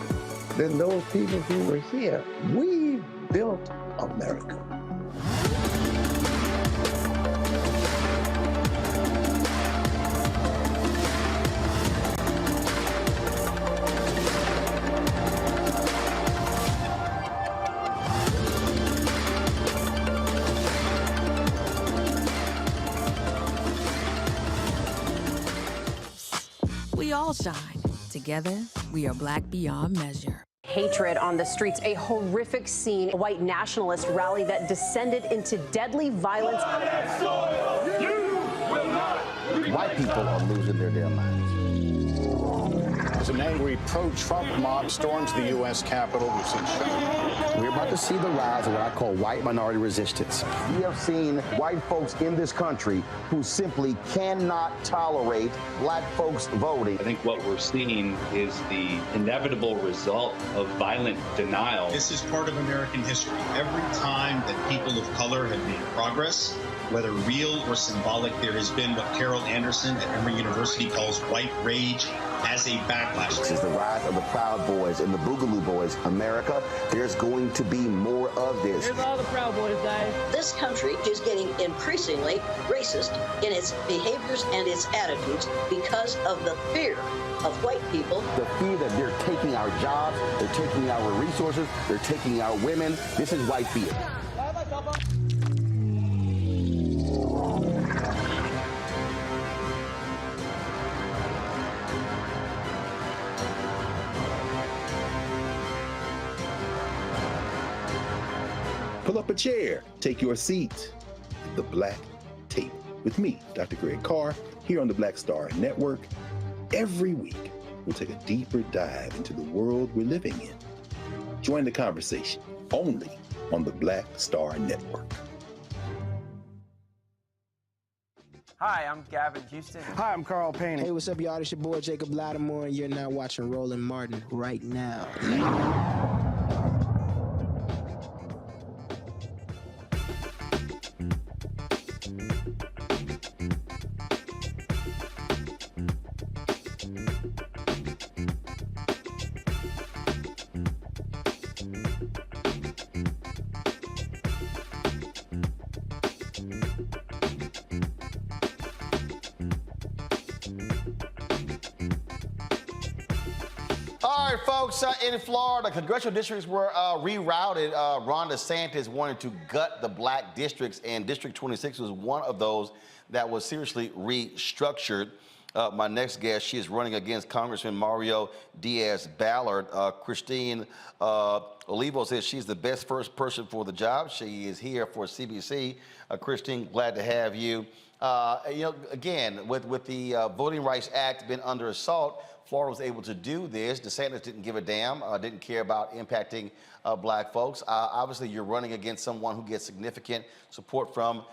than those people who were here. We built America. We all shine. Together, we are Black beyond measure. Hatred on the streets, a horrific scene, a white nationalist rally that descended into deadly violence. White people are losing their damn minds. As an angry pro-Trump mob storms the U.S. Capitol, we've seen shootings. We're about to see the rise of what I call white minority resistance. We have seen white folks in this country who simply cannot tolerate black folks voting. I think what we're seeing is the inevitable result of violent denial. This is part of American history. Every time that people of color have made progress, whether real or symbolic, there has been what Carol Anderson at Emory University calls white rage as a backlash. This is the rise of the Proud Boys and the Boogaloo Boys. America, there's going to be more of this. Here's all the Proud Boys, guys. This country is getting increasingly racist in its behaviors and its attitudes because of the fear of white people. The fear that they're taking our jobs, they're taking our resources, they're taking our women. This is white fear. Pull up a chair, take your seat at the Black Table with me, Dr. Greg Carr, here on the Black Star Network. Every week, we'll take a deeper dive into the world we're living in. Join the conversation only on the Black Star Network. Hi, I'm Gavin Houston. Hi, I'm Carl Payne. Hey, what's up, y'all? It's your boy Jacob Lattimore, and you're now watching Roland Martin right now. All right, folks, in Florida, congressional districts were rerouted. Ron DeSantis wanted to gut the black districts, and District 26 was one of those that was seriously restructured. My next guest, she is running against Congressman Mario Diaz-Balart. Christine Olivo says she's the best first person for the job. She is here for CBC. Christine, glad to have you. Again, with the Voting Rights Act been under assault, Florida was able to do this. DeSantis didn't give a damn, didn't care about impacting black folks. Obviously, you're running against someone who gets significant support from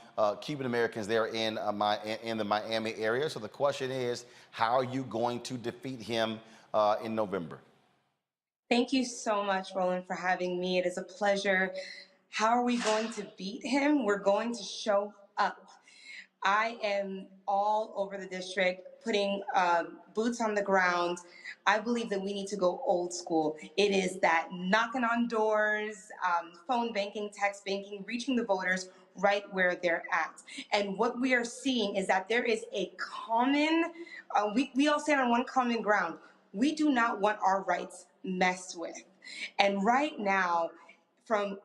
Cuban Americans there in the Miami area. So the question is, how are you going to defeat him in November? Thank you so much, Roland, for having me. It is a pleasure. How are we going to beat him? We're going to show up. I am all over the district, putting boots on the ground. I believe that we need to go old school. It is that knocking on doors, phone banking, text banking, reaching the voters right where they're at. And what we are seeing is that there is a common, we all stand on one common ground. We do not want our rights messed with. And right now, from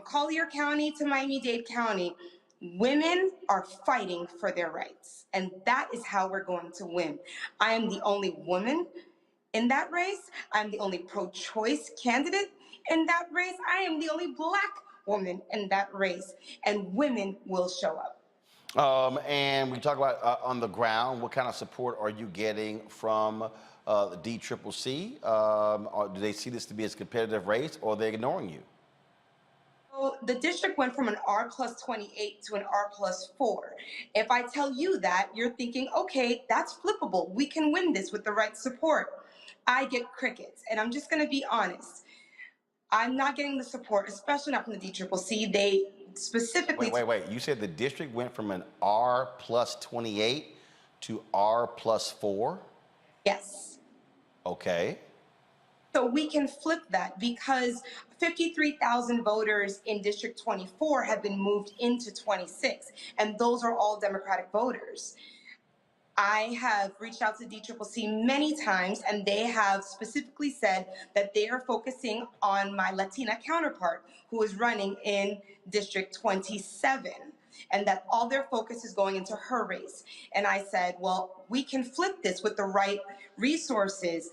Collier County to Miami-Dade County, women are fighting for their rights. And that is how we're going to win. I am the only woman in that race. I'm the only pro-choice candidate in that race. I am the only Black woman in that race. And women will show up. And we talk about on the ground, what kind of support are you getting from the DCCC? Or do they see this to be a competitive race, or are they ignoring you? So the district went from an R+28 to an R+4. If I tell you that, you're thinking, okay, that's flippable. We can win this with the right support. I get crickets, and I'm just going to be honest. I'm not getting the support, especially not from the DCCC. They specifically... Wait. You said the district went from an R+28 to R+4? Yes. Okay. So we can flip that because 53,000 voters in District 24 have been moved into 26, and those are all Democratic voters. I have reached out to DCCC many times, and they have specifically said that they are focusing on my Latina counterpart who is running in District 27, and that all their focus is going into her race. And I said, well, we can flip this with the right resources.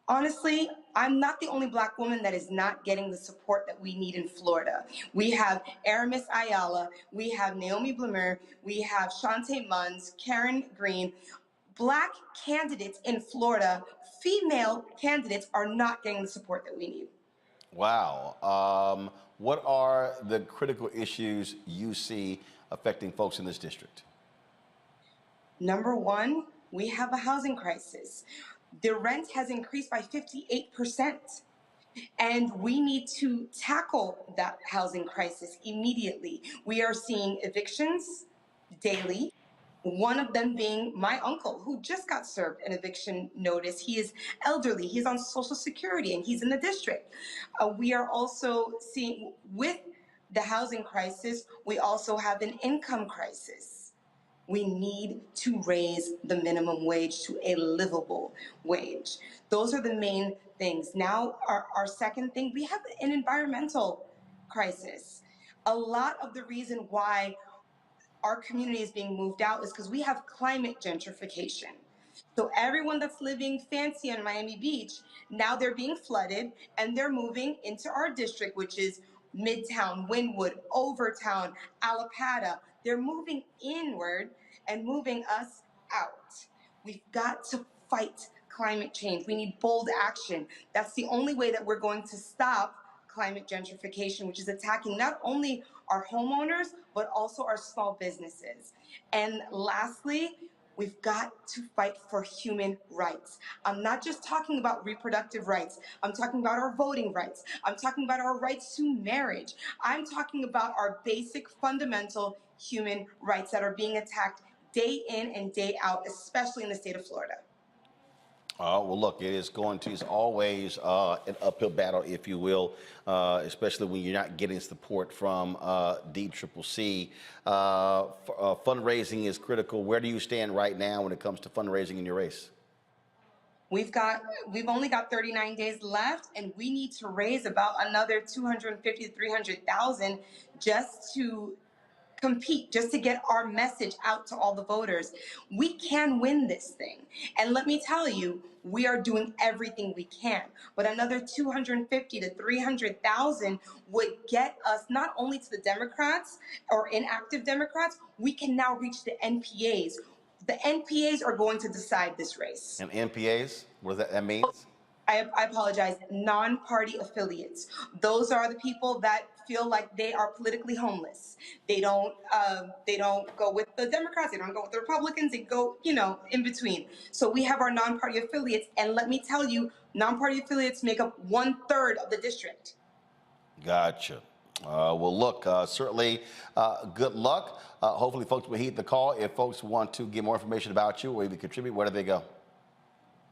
Honestly, I'm not the only Black woman that is not getting the support that we need in Florida. We have Aramis Ayala, we have Naomi Blumer, we have Shantae Munns, Karen Green. Black candidates in Florida, female candidates, are not getting the support that we need. Wow. What are the critical issues you see affecting folks in this district? Number one, we have a housing crisis. The rent has increased by 58%, and we need to tackle that housing crisis immediately. We are seeing evictions daily, one of them being my uncle, who just got served an eviction notice. He is elderly, he's on Social Security, and he's in the district. We are also seeing, with the housing crisis, we also have an income crisis. We need to raise the minimum wage to a livable wage. Those are the main things. Now, our second thing, we have an environmental crisis. A lot of the reason why our community is being moved out is because we have climate gentrification. So everyone that's living fancy on Miami Beach, now they're being flooded and they're moving into our district, which is Midtown, Wynwood, Overtown, Allapattah. They're moving inward and moving us out. We've got to fight climate change. We need bold action. That's the only way that we're going to stop climate gentrification, which is attacking not only our homeowners, but also our small businesses. And lastly, we've got to fight for human rights. I'm not just talking about reproductive rights. I'm talking about our voting rights. I'm talking about our rights to marriage. I'm talking about our basic fundamental human rights that are being attacked day in and day out, especially in the state of Florida. Well, look, it's always an uphill battle, if you will, especially when you're not getting support from DCCC. Fundraising is critical. Where do you stand right now when it comes to fundraising in your race? We've only got 39 days left, and we need to raise about another 250 to 300,000 just to compete, just to get our message out to all the voters. We can win this thing. And let me tell you, we are doing everything we can. But another 250 to 300,000 would get us not only to the Democrats or inactive Democrats, we can now reach the NPAs. The NPAs are going to decide this race. And NPAs, what does that mean? I apologize, non-party affiliates. Those are the people that feel like they are politically homeless. They don't go with the Democrats, they don't go with the Republicans, they go, in between. So we have our non-party affiliates, and let me tell you, non-party affiliates make up 1/3 of the district. Gotcha. Well, look, certainly good luck. Hopefully folks will heed the call. If folks want to get more information about you or even contribute, where do they go?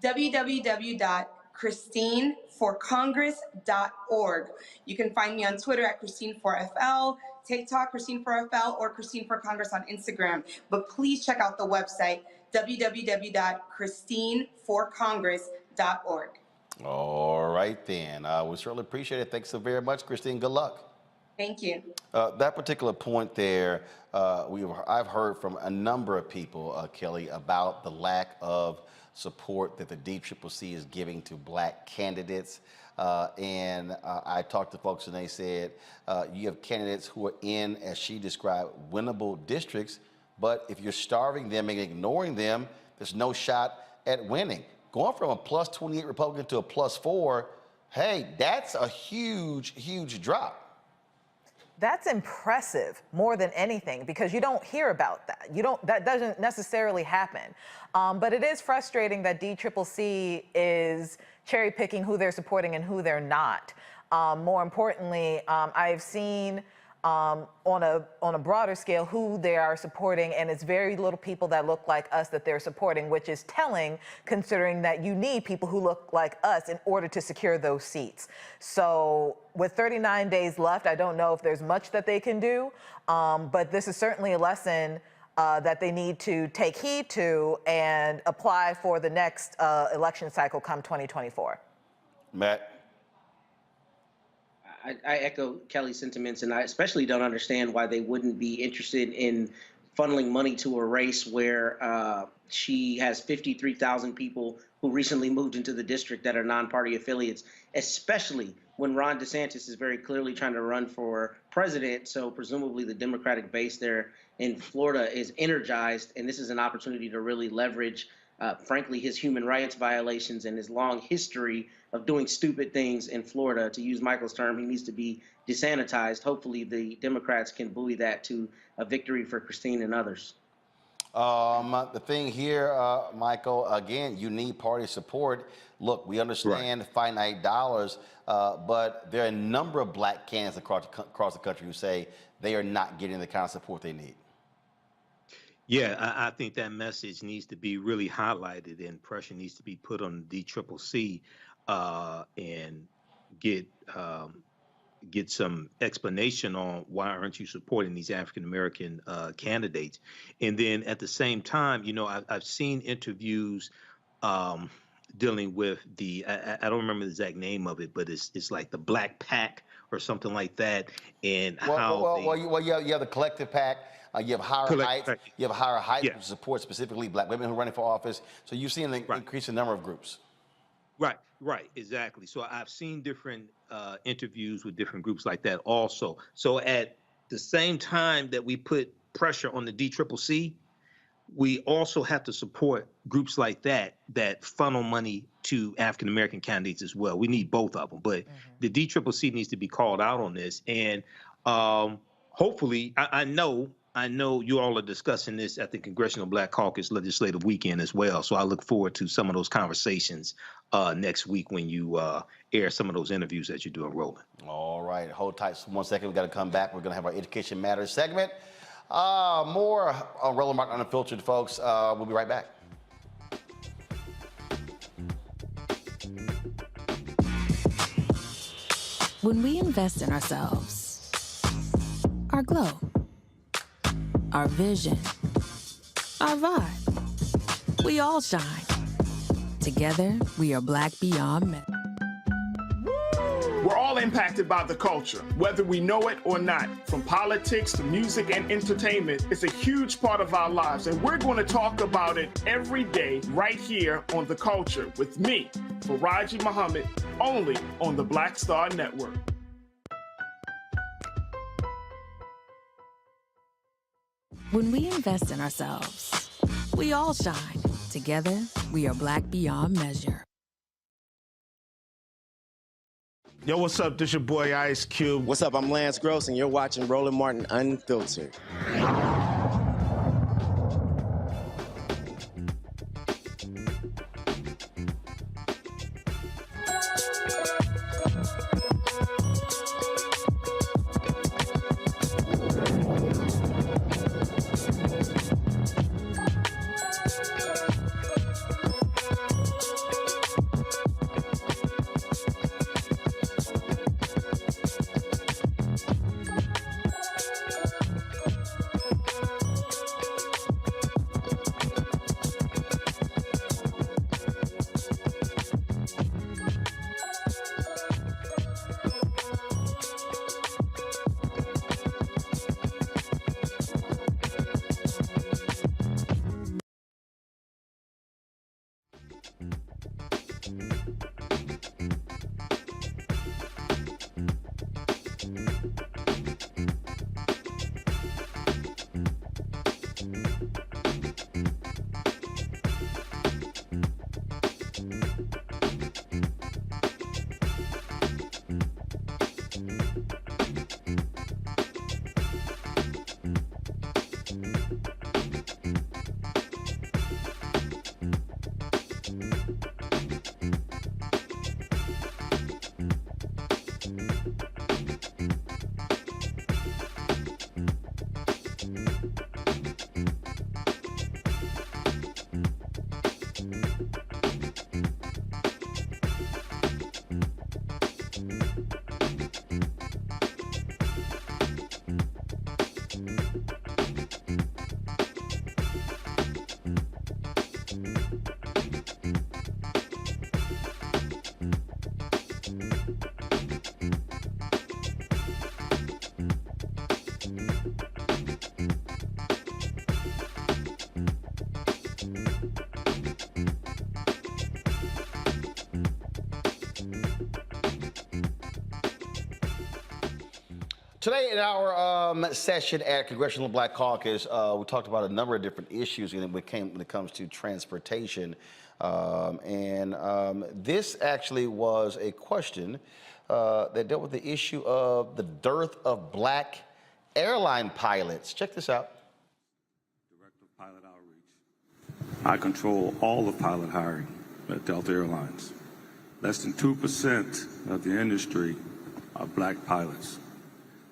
www.christineforcongress.org. You can find me on Twitter at Christine4FL, TikTok, Christine4FL, or Christine for Congress on Instagram. But please check out the website, www.christineforcongress.org. All right, then. We certainly appreciate it. Thanks so very much, Christine. Good luck. Thank you. That particular point there, I've heard from a number of people, Kelly, about the lack of support that the DCCC is giving to black candidates. And I talked to folks and they said, you have candidates who are in, as she described, winnable districts, but if you're starving them and ignoring them, there's no shot at winning. Going from a plus 28 Republican to a plus 4, hey, that's a huge, huge drop. That's impressive more than anything, because you don't hear about that. That doesn't necessarily happen. But it is frustrating that DCCC is cherry picking who they're supporting and who they're not. More importantly, I've seen on a broader scale who they are supporting, and it's very little people that look like us that they're supporting, which is telling, considering that you need people who look like us in order to secure those seats. So with 39 days left, I don't know if there's much that they can do, but this is certainly a lesson that they need to take heed to and apply for the next election cycle come 2024. Matt? I echo Kelly's sentiments, and I especially don't understand why they wouldn't be interested in funneling money to a race where she has 53,000 people who recently moved into the district that are non-party affiliates, especially when Ron DeSantis is very clearly trying to run for president. So presumably the Democratic base there in Florida is energized, and this is an opportunity to really leverage, frankly, his human rights violations and his long history of doing stupid things in Florida. To use Michael's term, he needs to be desanitized. Hopefully the Democrats can buoy that to a victory for Christine and others. The thing here, Michael, again, you need party support. Look, we understand finite dollars, but there are a number of black candidates across the country who say they are not getting the kind of support they need. Yeah, I think that message needs to be really highlighted, and pressure needs to be put on the DCCC and get some explanation on why aren't you supporting these African American candidates. And then at the same time, you know, I've seen interviews dealing with the I don't remember the exact name of it, but it's like the Black Pack or something like that, and you have the Collective Pack. You have Higher Heights. You have Higher Heights, which support specifically black women who are running for office. So you've seen an increase in the number of groups. Right, exactly. So I've seen different interviews with different groups like that also. So at the same time that we put pressure on the DCCC, we also have to support groups like that funnel money to African American candidates as well. We need both of them, but the DCCC needs to be called out on this. And hopefully, I know you all are discussing this at the Congressional Black Caucus Legislative Weekend as well. So I look forward to some of those conversations next week when you air some of those interviews that you're doing, Roland. All right, hold tight for 1 second. We got to come back. We're going to have our Education Matters segment. More on Roland Martin Unfiltered, folks. We'll be right back. When we invest in ourselves, our glow, our vision, our vibe, we all shine. Together, we are Black Beyond Measure. We're all impacted by the culture, whether we know it or not. From politics to music and entertainment, it's a huge part of our lives, and we're going to talk about it every day right here on The Culture with me, Faraji Muhammad, only on the Black Star Network. When we invest in ourselves, we all shine. Together, we are Black Beyond Measure. Yo, what's up? This your boy Ice Cube. What's up? I'm Lance Gross, and you're watching Roland Martin Unfiltered. Today in our session at Congressional Black Caucus, we talked about a number of different issues when it comes to transportation. This actually was a question that dealt with the issue of the dearth of black airline pilots. Check this out. Director of Pilot Outreach. I control all of pilot hiring at Delta Airlines. Less than 2% of the industry are black pilots.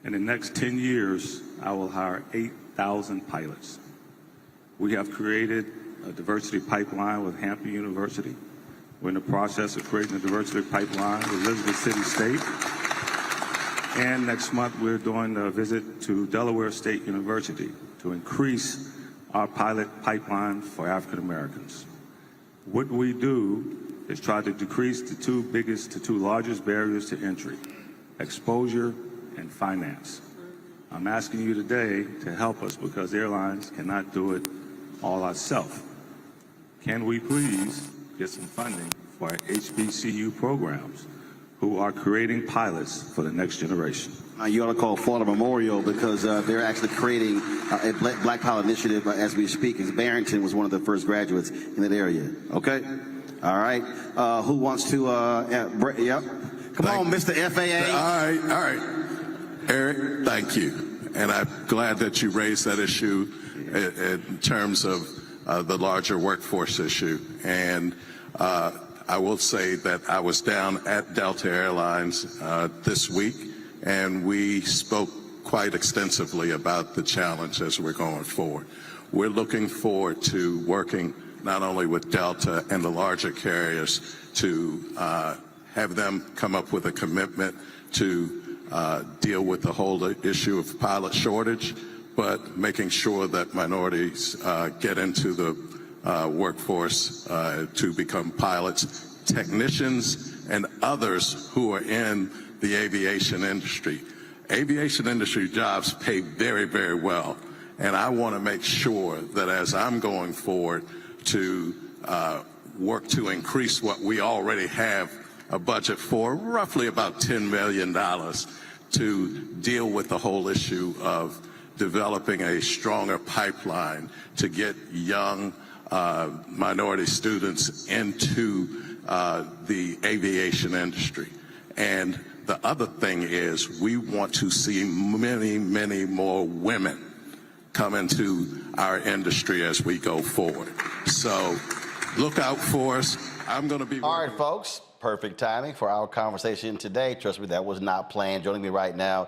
In the next 10 years, I will hire 8,000 pilots. We have created a diversity pipeline with Hampton University. We're in the process of creating a diversity pipeline with Elizabeth City State. And next month, we're doing a visit to Delaware State University to increase our pilot pipeline for African Americans. What we do is try to decrease the two largest barriers to entry, exposure and finance. I'm asking you today to help us because airlines cannot do it all ourselves. Can we please get some funding for our HBCU programs who are creating pilots for the next generation? You ought to call Florida Memorial because they're actually creating a Black Pilot Initiative as we speak. Barrington was one of the first graduates in that area. Okay? All right. Who wants to, yep. Come on, Mr. FAA. All right. Eric, thank you. And I'm glad that you raised that issue in terms of the larger workforce issue. And I will say that I was down at Delta Airlines this week, and we spoke quite extensively about the challenge as we're going forward. We're looking forward to working not only with Delta and the larger carriers to have them come up with a commitment to deal with the whole issue of pilot shortage, but making sure that minorities get into the workforce to become pilots, technicians, and others who are in the aviation industry. Aviation industry jobs pay very, very well, and I want to make sure that as I'm going forward to work to increase what we already have a budget for, roughly about $10 million, to deal with the whole issue of developing a stronger pipeline to get young minority students into the aviation industry. And the other thing is we want to see many, many more women come into our industry as we go forward. So look out for us. I'm going to be... All right, folks. Perfect timing for our conversation today. Trust me, that was not planned. Joining me right now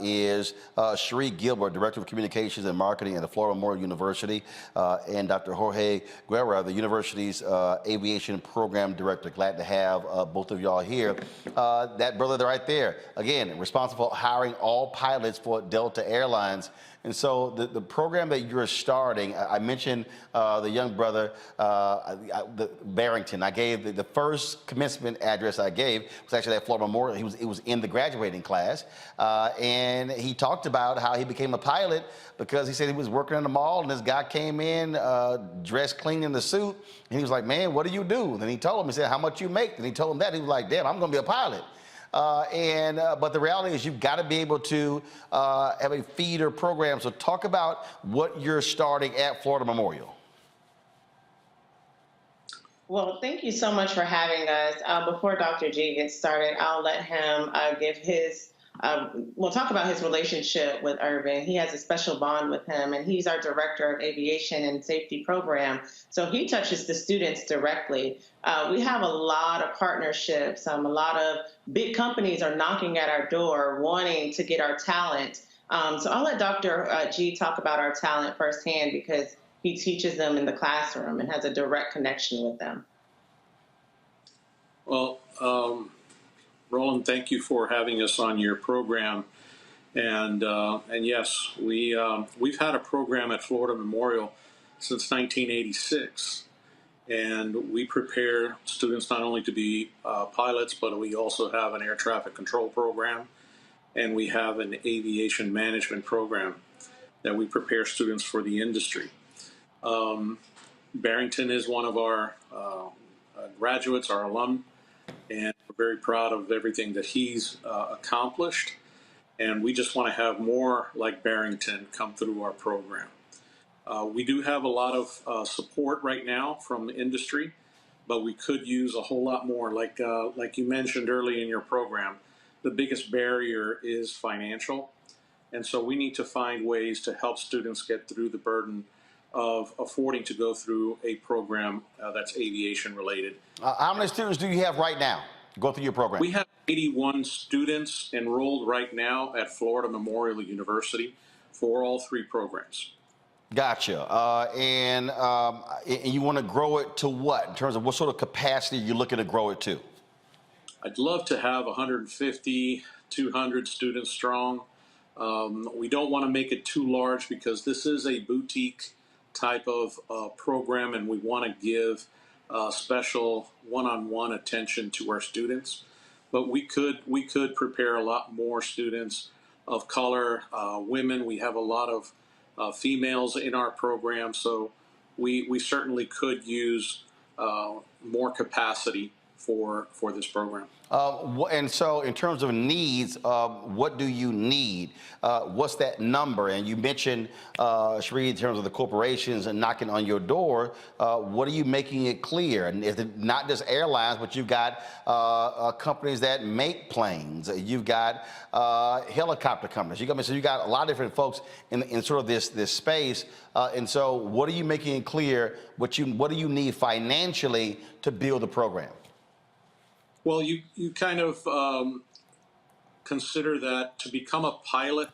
is Cherie Gilbert, Director of Communications and Marketing at the Florida Memorial University, and Dr. Jorge Guerra, the university's Aviation Program Director. Glad to have both of y'all here. That brother right there, again, responsible for hiring all pilots for Delta Airlines. And so the program that you're starting, I mentioned the young brother, the Barrington. I gave the first commencement address I gave was actually at Florida Memorial. It was in the graduating class. And he talked about how he became a pilot because he said he was working in the mall and this guy came in dressed clean in the suit. And he was like, man, what do you do? And he told him, he said, how much you make? And he told him that. He was like, damn, I'm going to be a pilot. But the reality is you've got to be able to have a feeder program. So talk about what you're starting at Florida Memorial. Well, thank you so much for having us. Before Dr. G gets started, I'll let him give his, we'll talk about his relationship with Urban. He has a special bond with him, and he's our Director of Aviation and Safety Program. So he touches the students directly. We have a lot of partnerships. A lot of big companies are knocking at our door wanting to get our talent. So I'll let Dr. G talk about our talent firsthand because he teaches them in the classroom and has a direct connection with them. Well, Roland, thank you for having us on your program. And yes, we've had a program at Florida Memorial since 1986. And we prepare students not only to be pilots, but we also have an air traffic control program. And we have an aviation management program that we prepare students for the industry. Barrington is one of our graduates, our alum, and we're very proud of everything that he's accomplished. And we just want to have more like Barrington come through our program. We do have a lot of support right now from the industry, but we could use a whole lot more. Like you mentioned early in your program, the biggest barrier is financial. And so we need to find ways to help students get through the burden of affording to go through a program that's aviation related. How many students do you have right now go through your program? We have 81 students enrolled right now at Florida Memorial University for all three programs. Gotcha. And you want to grow it to what? In terms of what sort of capacity you're looking to grow it to? I'd love to have 150, 200 students strong. We don't want to make it too large because this is a boutique type of program, and we want to give special one-on-one attention to our students. But we could prepare a lot more students of color, women. We have a lot of females in our program, so we certainly could use more capacity for this program. And so in terms of needs, what do you need? What's that number? And you mentioned, Sheree, in terms of the corporations and knocking on your door, what are you making it clear? And is it not just airlines, but you've got companies that make planes. You've got helicopter companies. So you got a lot of different folks in sort of this space. And so what are you making it clear? What do you need financially to build the program? Well, you kind of consider that to become a pilot,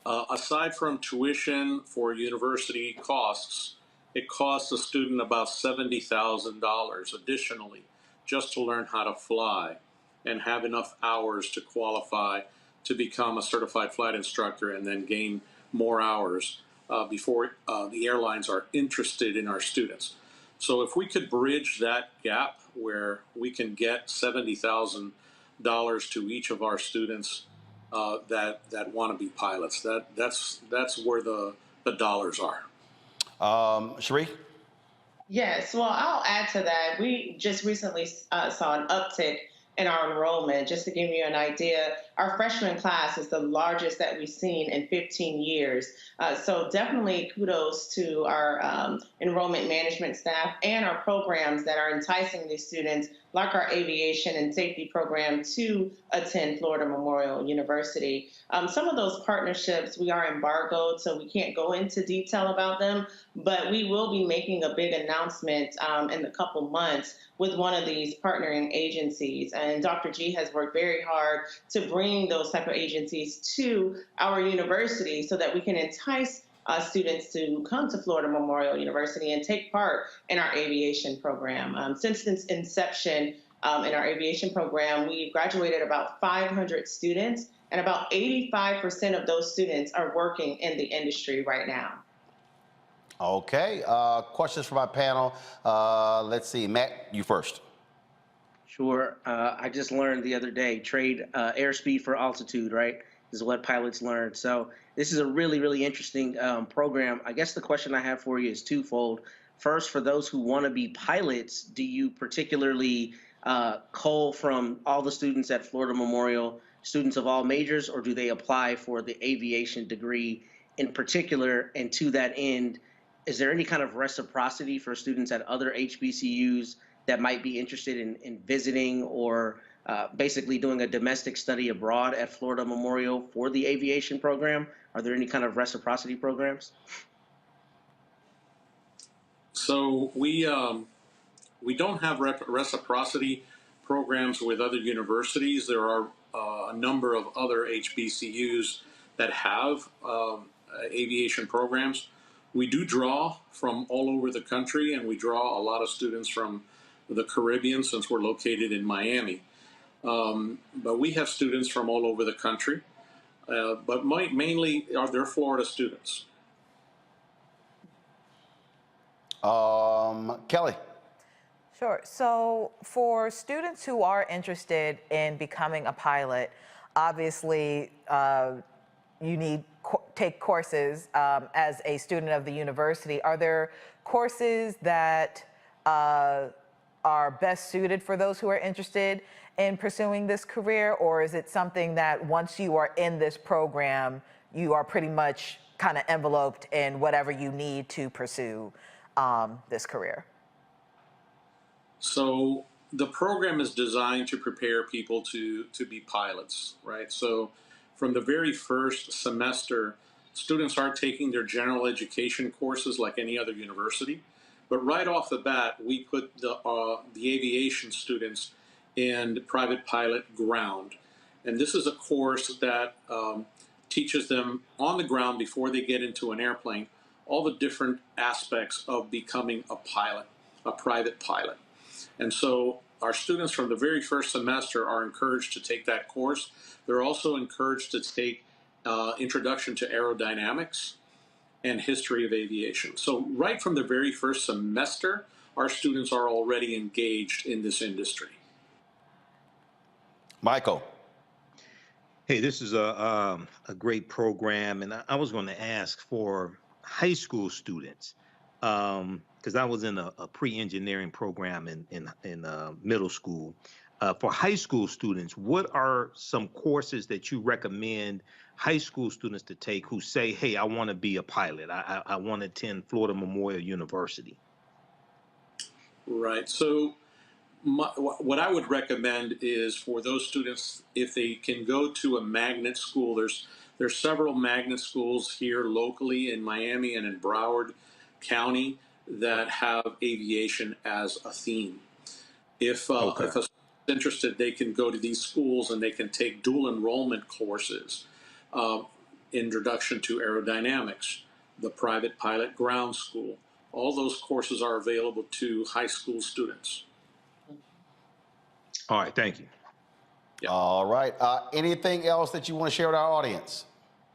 aside from tuition for university costs, it costs a student about $70,000 additionally just to learn how to fly and have enough hours to qualify to become a certified flight instructor and then gain more hours before the airlines are interested in our students. So if we could bridge that gap where we can get $70,000 to each of our students that want to be pilots, that's where the dollars are. Sheree? Yes, well, I'll add to that. We just recently saw an uptick in our enrollment. Just to give you an idea, our freshman class is the largest that we've seen in 15 years. So definitely kudos to our enrollment management staff and our programs that are enticing these students, like our aviation and safety program, to attend Florida Memorial University. Some of those partnerships, we are embargoed, so we can't go into detail about them, but we will be making a big announcement in a couple months with one of these partnering agencies. And Dr. G has worked very hard to bring those type of agencies to our university so that we can entice students to come to Florida Memorial University and take part in our aviation program. Since its inception in our aviation program, we've graduated about 500 students, And about 85% of those students are working in the industry right now. Okay, questions for my panel. Let's see, Matt, you first. Sure. I just learned the other day, trade airspeed for altitude, right, is what pilots learned. So this is a really, really interesting program. I guess the question I have for you is twofold. First, for those who want to be pilots, do you particularly cull from all the students at Florida Memorial, students of all majors, or do they apply for the aviation degree in particular? And to that end, is there any kind of reciprocity for students at other HBCUs that might be interested in visiting or basically doing a domestic study abroad at Florida Memorial for the aviation program? Are there any kind of reciprocity programs? So we don't have reciprocity programs with other universities. There are a number of other HBCUs that have aviation programs. We do draw from all over the country, and we draw a lot of students from the Caribbean since we're located in Miami. But we have students from all over the country, but mainly they're Florida students. Kelly. Sure. So for students who are interested in becoming a pilot, obviously you need take courses as a student of the university. Are there courses that are best suited for those who are interested in pursuing this career, or is it something that once you are in this program, you are pretty much kind of enveloped in whatever you need to pursue this career? So the program is designed to prepare people to be pilots, right? So from the very first semester, students are taking their general education courses like any other university. But right off the bat, we put the aviation students in private pilot ground. And this is a course that teaches them on the ground before they get into an airplane all the different aspects of becoming a pilot, a private pilot. And so our students from the very first semester are encouraged to take that course. They're also encouraged to take Introduction to Aerodynamics and History of Aviation. So right from the very first semester, our students are already engaged in this industry. Michael. Hey, this is a great program, and I was going to ask for high school students, because I was in a pre-engineering program in middle school. For high school students, what are some courses that you recommend high school students to take who say, hey, I want to be a pilot, I want to attend Florida Memorial University? Right. So what I would recommend is for those students, if they can go to a magnet school, there's several magnet schools here locally in Miami and in Broward County that have aviation as a theme. If a student's interested, they can go to these schools and they can take dual enrollment courses, Introduction to Aerodynamics, the Private Pilot Ground School. All those courses are available to high school students. All right, thank you. Yeah. All right. Anything else that you want to share with our audience?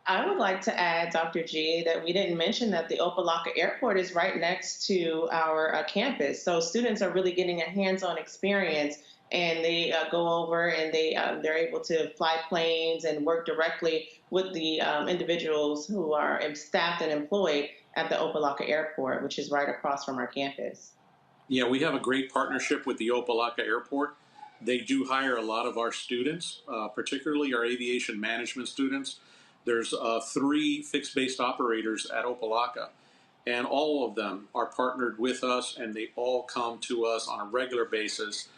I would like to add, Dr. G, that we didn't mention that the Opa-locka Airport is right next to our campus. So students are really getting a hands-on experience, and they go over and they're able to fly planes and work directly with the individuals who are staffed and employed at the Opa-locka Airport, which is right across from our campus. Yeah, we have a great partnership with the Opa-locka Airport. They do hire a lot of our students, particularly our aviation management students. There's 3 fixed-based operators at Opa-locka, and all of them are partnered with us, and they all come to us on a regular basis,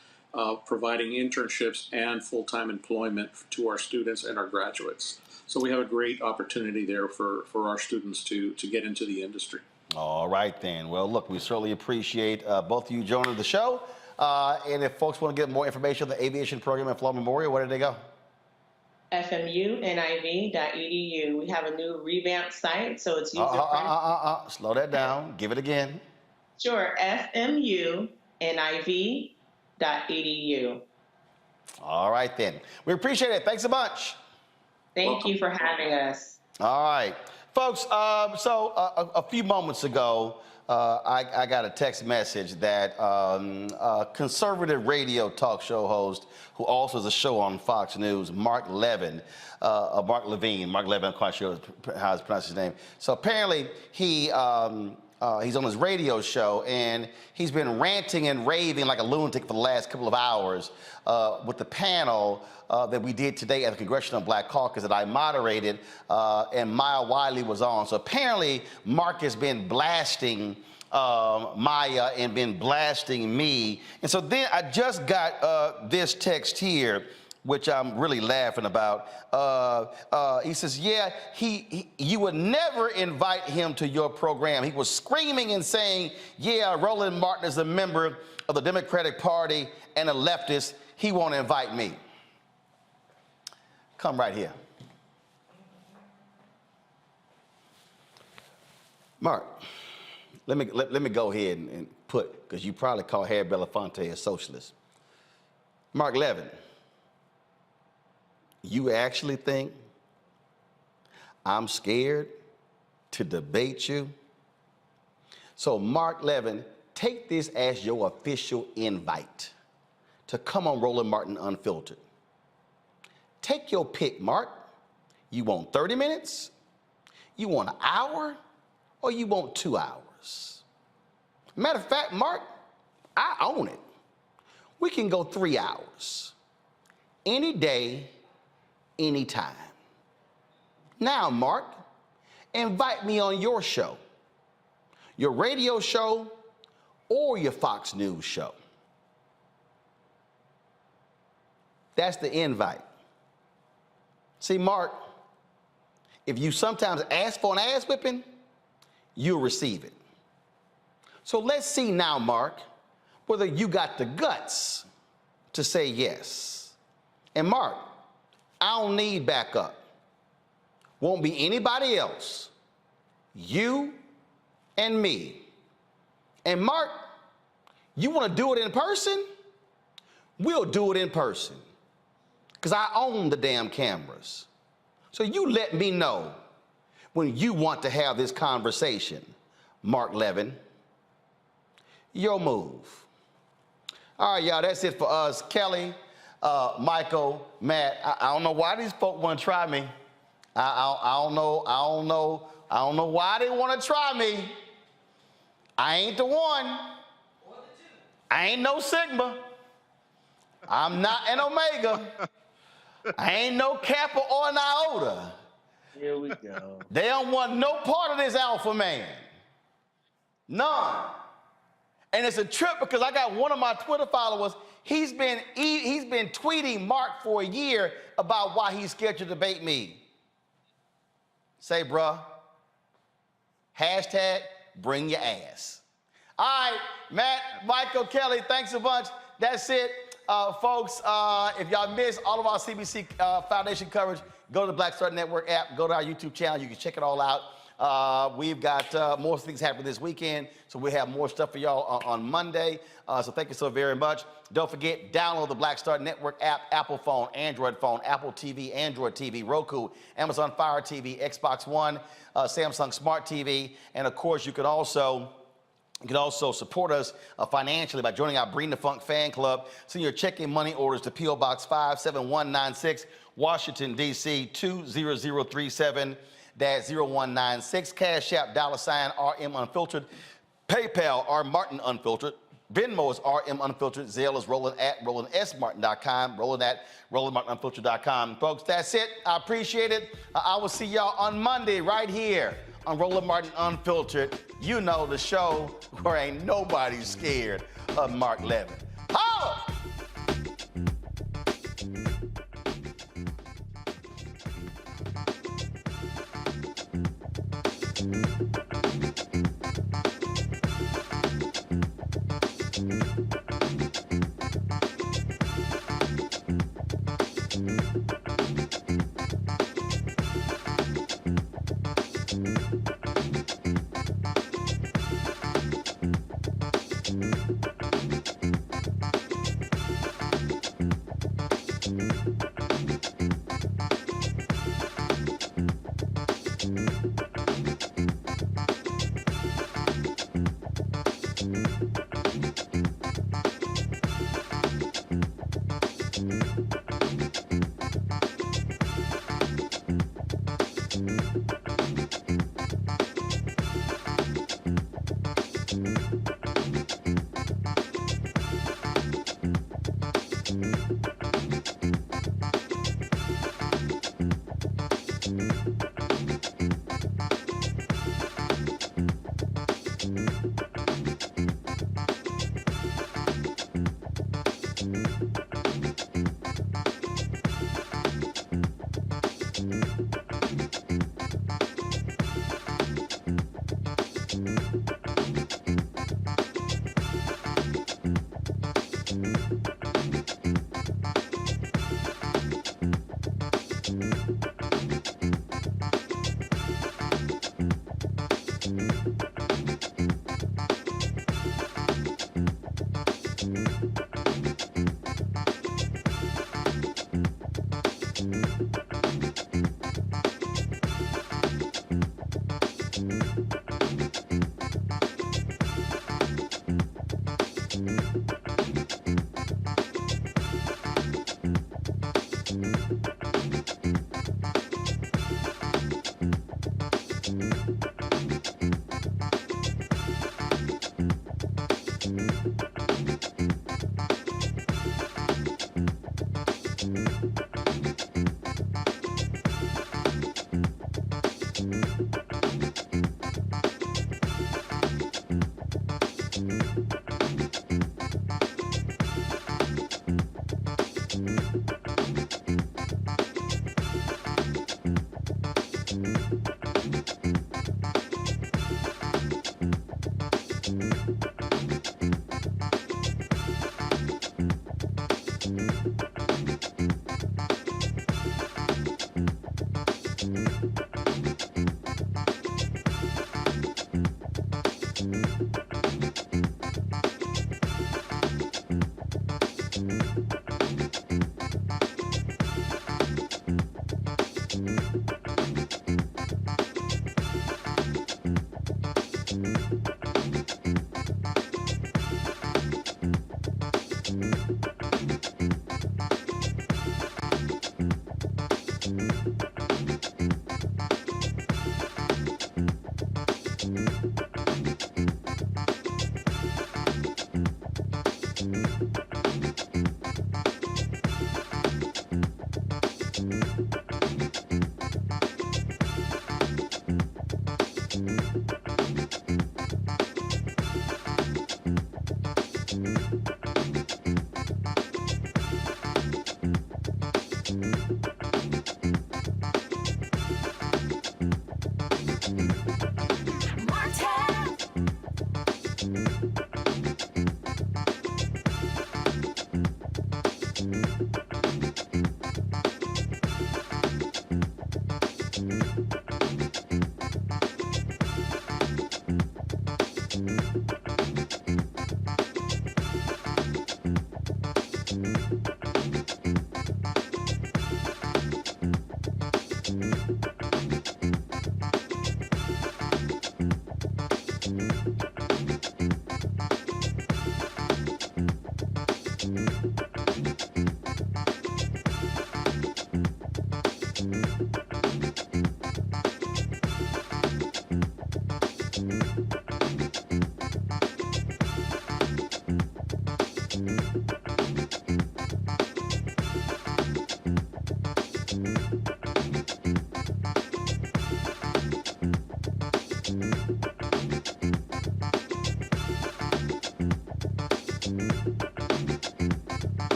providing internships and full-time employment to our students and our graduates. So we have a great opportunity there for our students to get into the industry. All right, then. Well, look, we certainly appreciate both of you joining the show. And if folks want to get more information on the aviation program at Florida Memorial, where did they go? FMUNIV.edu. We have a new revamped site, so it's user-friendly. Slow that down. Give it again. Sure, FMUNIV.edu. All right, then. We appreciate it. Thanks so much. Thank you for having us. All right. Folks, a few moments ago, I got a text message that a conservative radio talk show host who also has a show on Fox News, Mark Levin, I'm quite sure how to pronounce his name. So apparently he's on his radio show and he's been ranting and raving like a lunatic for the last couple of hours with the panel that we did today at the Congressional Black Caucus that I moderated, and Maya Wiley was on. So apparently Mark has been blasting Maya and been blasting me. And so then I just got this text here, which I'm really laughing about. He says, yeah, you would never invite him to your program. He was screaming and saying, yeah, Roland Martin is a member of the Democratic Party and a leftist. He won't invite me. Come right here. Mark, let me go ahead and put, because you probably call Harry Belafonte a socialist. Mark Levin, you actually think I'm scared to debate you? So Mark Levin, take this as your official invite to come on Roland Martin Unfiltered. Take your pick, Mark. You want 30 minutes? You want an hour? Or you want 2 hours? Matter of fact, Mark, I own it. We can go 3 hours. Any day, anytime. Now, Mark, invite me on your show, your radio show, or your Fox News show. That's the invite. See, Mark, if you sometimes ask for an ass whipping, you'll receive it. So let's see now, Mark, whether you got the guts to say yes. And Mark, I don't need backup. Won't be anybody else. You and me. And Mark, you want to do it in person? We'll do it in person. Because I own the damn cameras. So you let me know when you want to have this conversation, Mark Levin. Your move. All right, y'all, that's it for us. Kelly, Michael, Matt, I don't know why these folk want to try me. I don't know why they want to try me. I ain't the one. I ain't no Sigma. I'm not an Omega. I ain't no Kappa or an Iota. Here we go. They don't want no part of this alpha man. None. And it's a trip because I got one of my Twitter followers, he's been tweeting Mark for a year about why he's scared to debate me. Say, bruh, hashtag bring your ass. All right, Matt, Michael, Kelly, thanks a bunch. That's it. Folks, if y'all missed all of our CBC Foundation coverage, go to the Black Star Network app, go to our YouTube channel. You can check it all out. We've got more things happening this weekend, so we'll have more stuff for y'all on Monday. So thank you so very much. Don't forget, download the Black Star Network app, Apple phone, Android phone, Apple TV, Android TV, Roku, Amazon Fire TV, Xbox One, Samsung Smart TV, and of course, you can also support us financially by joining our Bring the Funk fan club. Send your checking money orders to P.O. Box 57196, Washington, D.C. 20037-0196. Cash App, $RM Unfiltered. PayPal, R Martin Unfiltered. Venmo is RM Unfiltered. Zelle is Roland at RolandSMartin.com. Roland at RolandMartinUnfiltered.com. Folks, that's it. I appreciate it. I will see y'all on Monday right here on Roland Martin Unfiltered. You know, the show where ain't nobody scared of Mark Levin. Holla!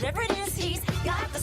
Whatever it is, he's got the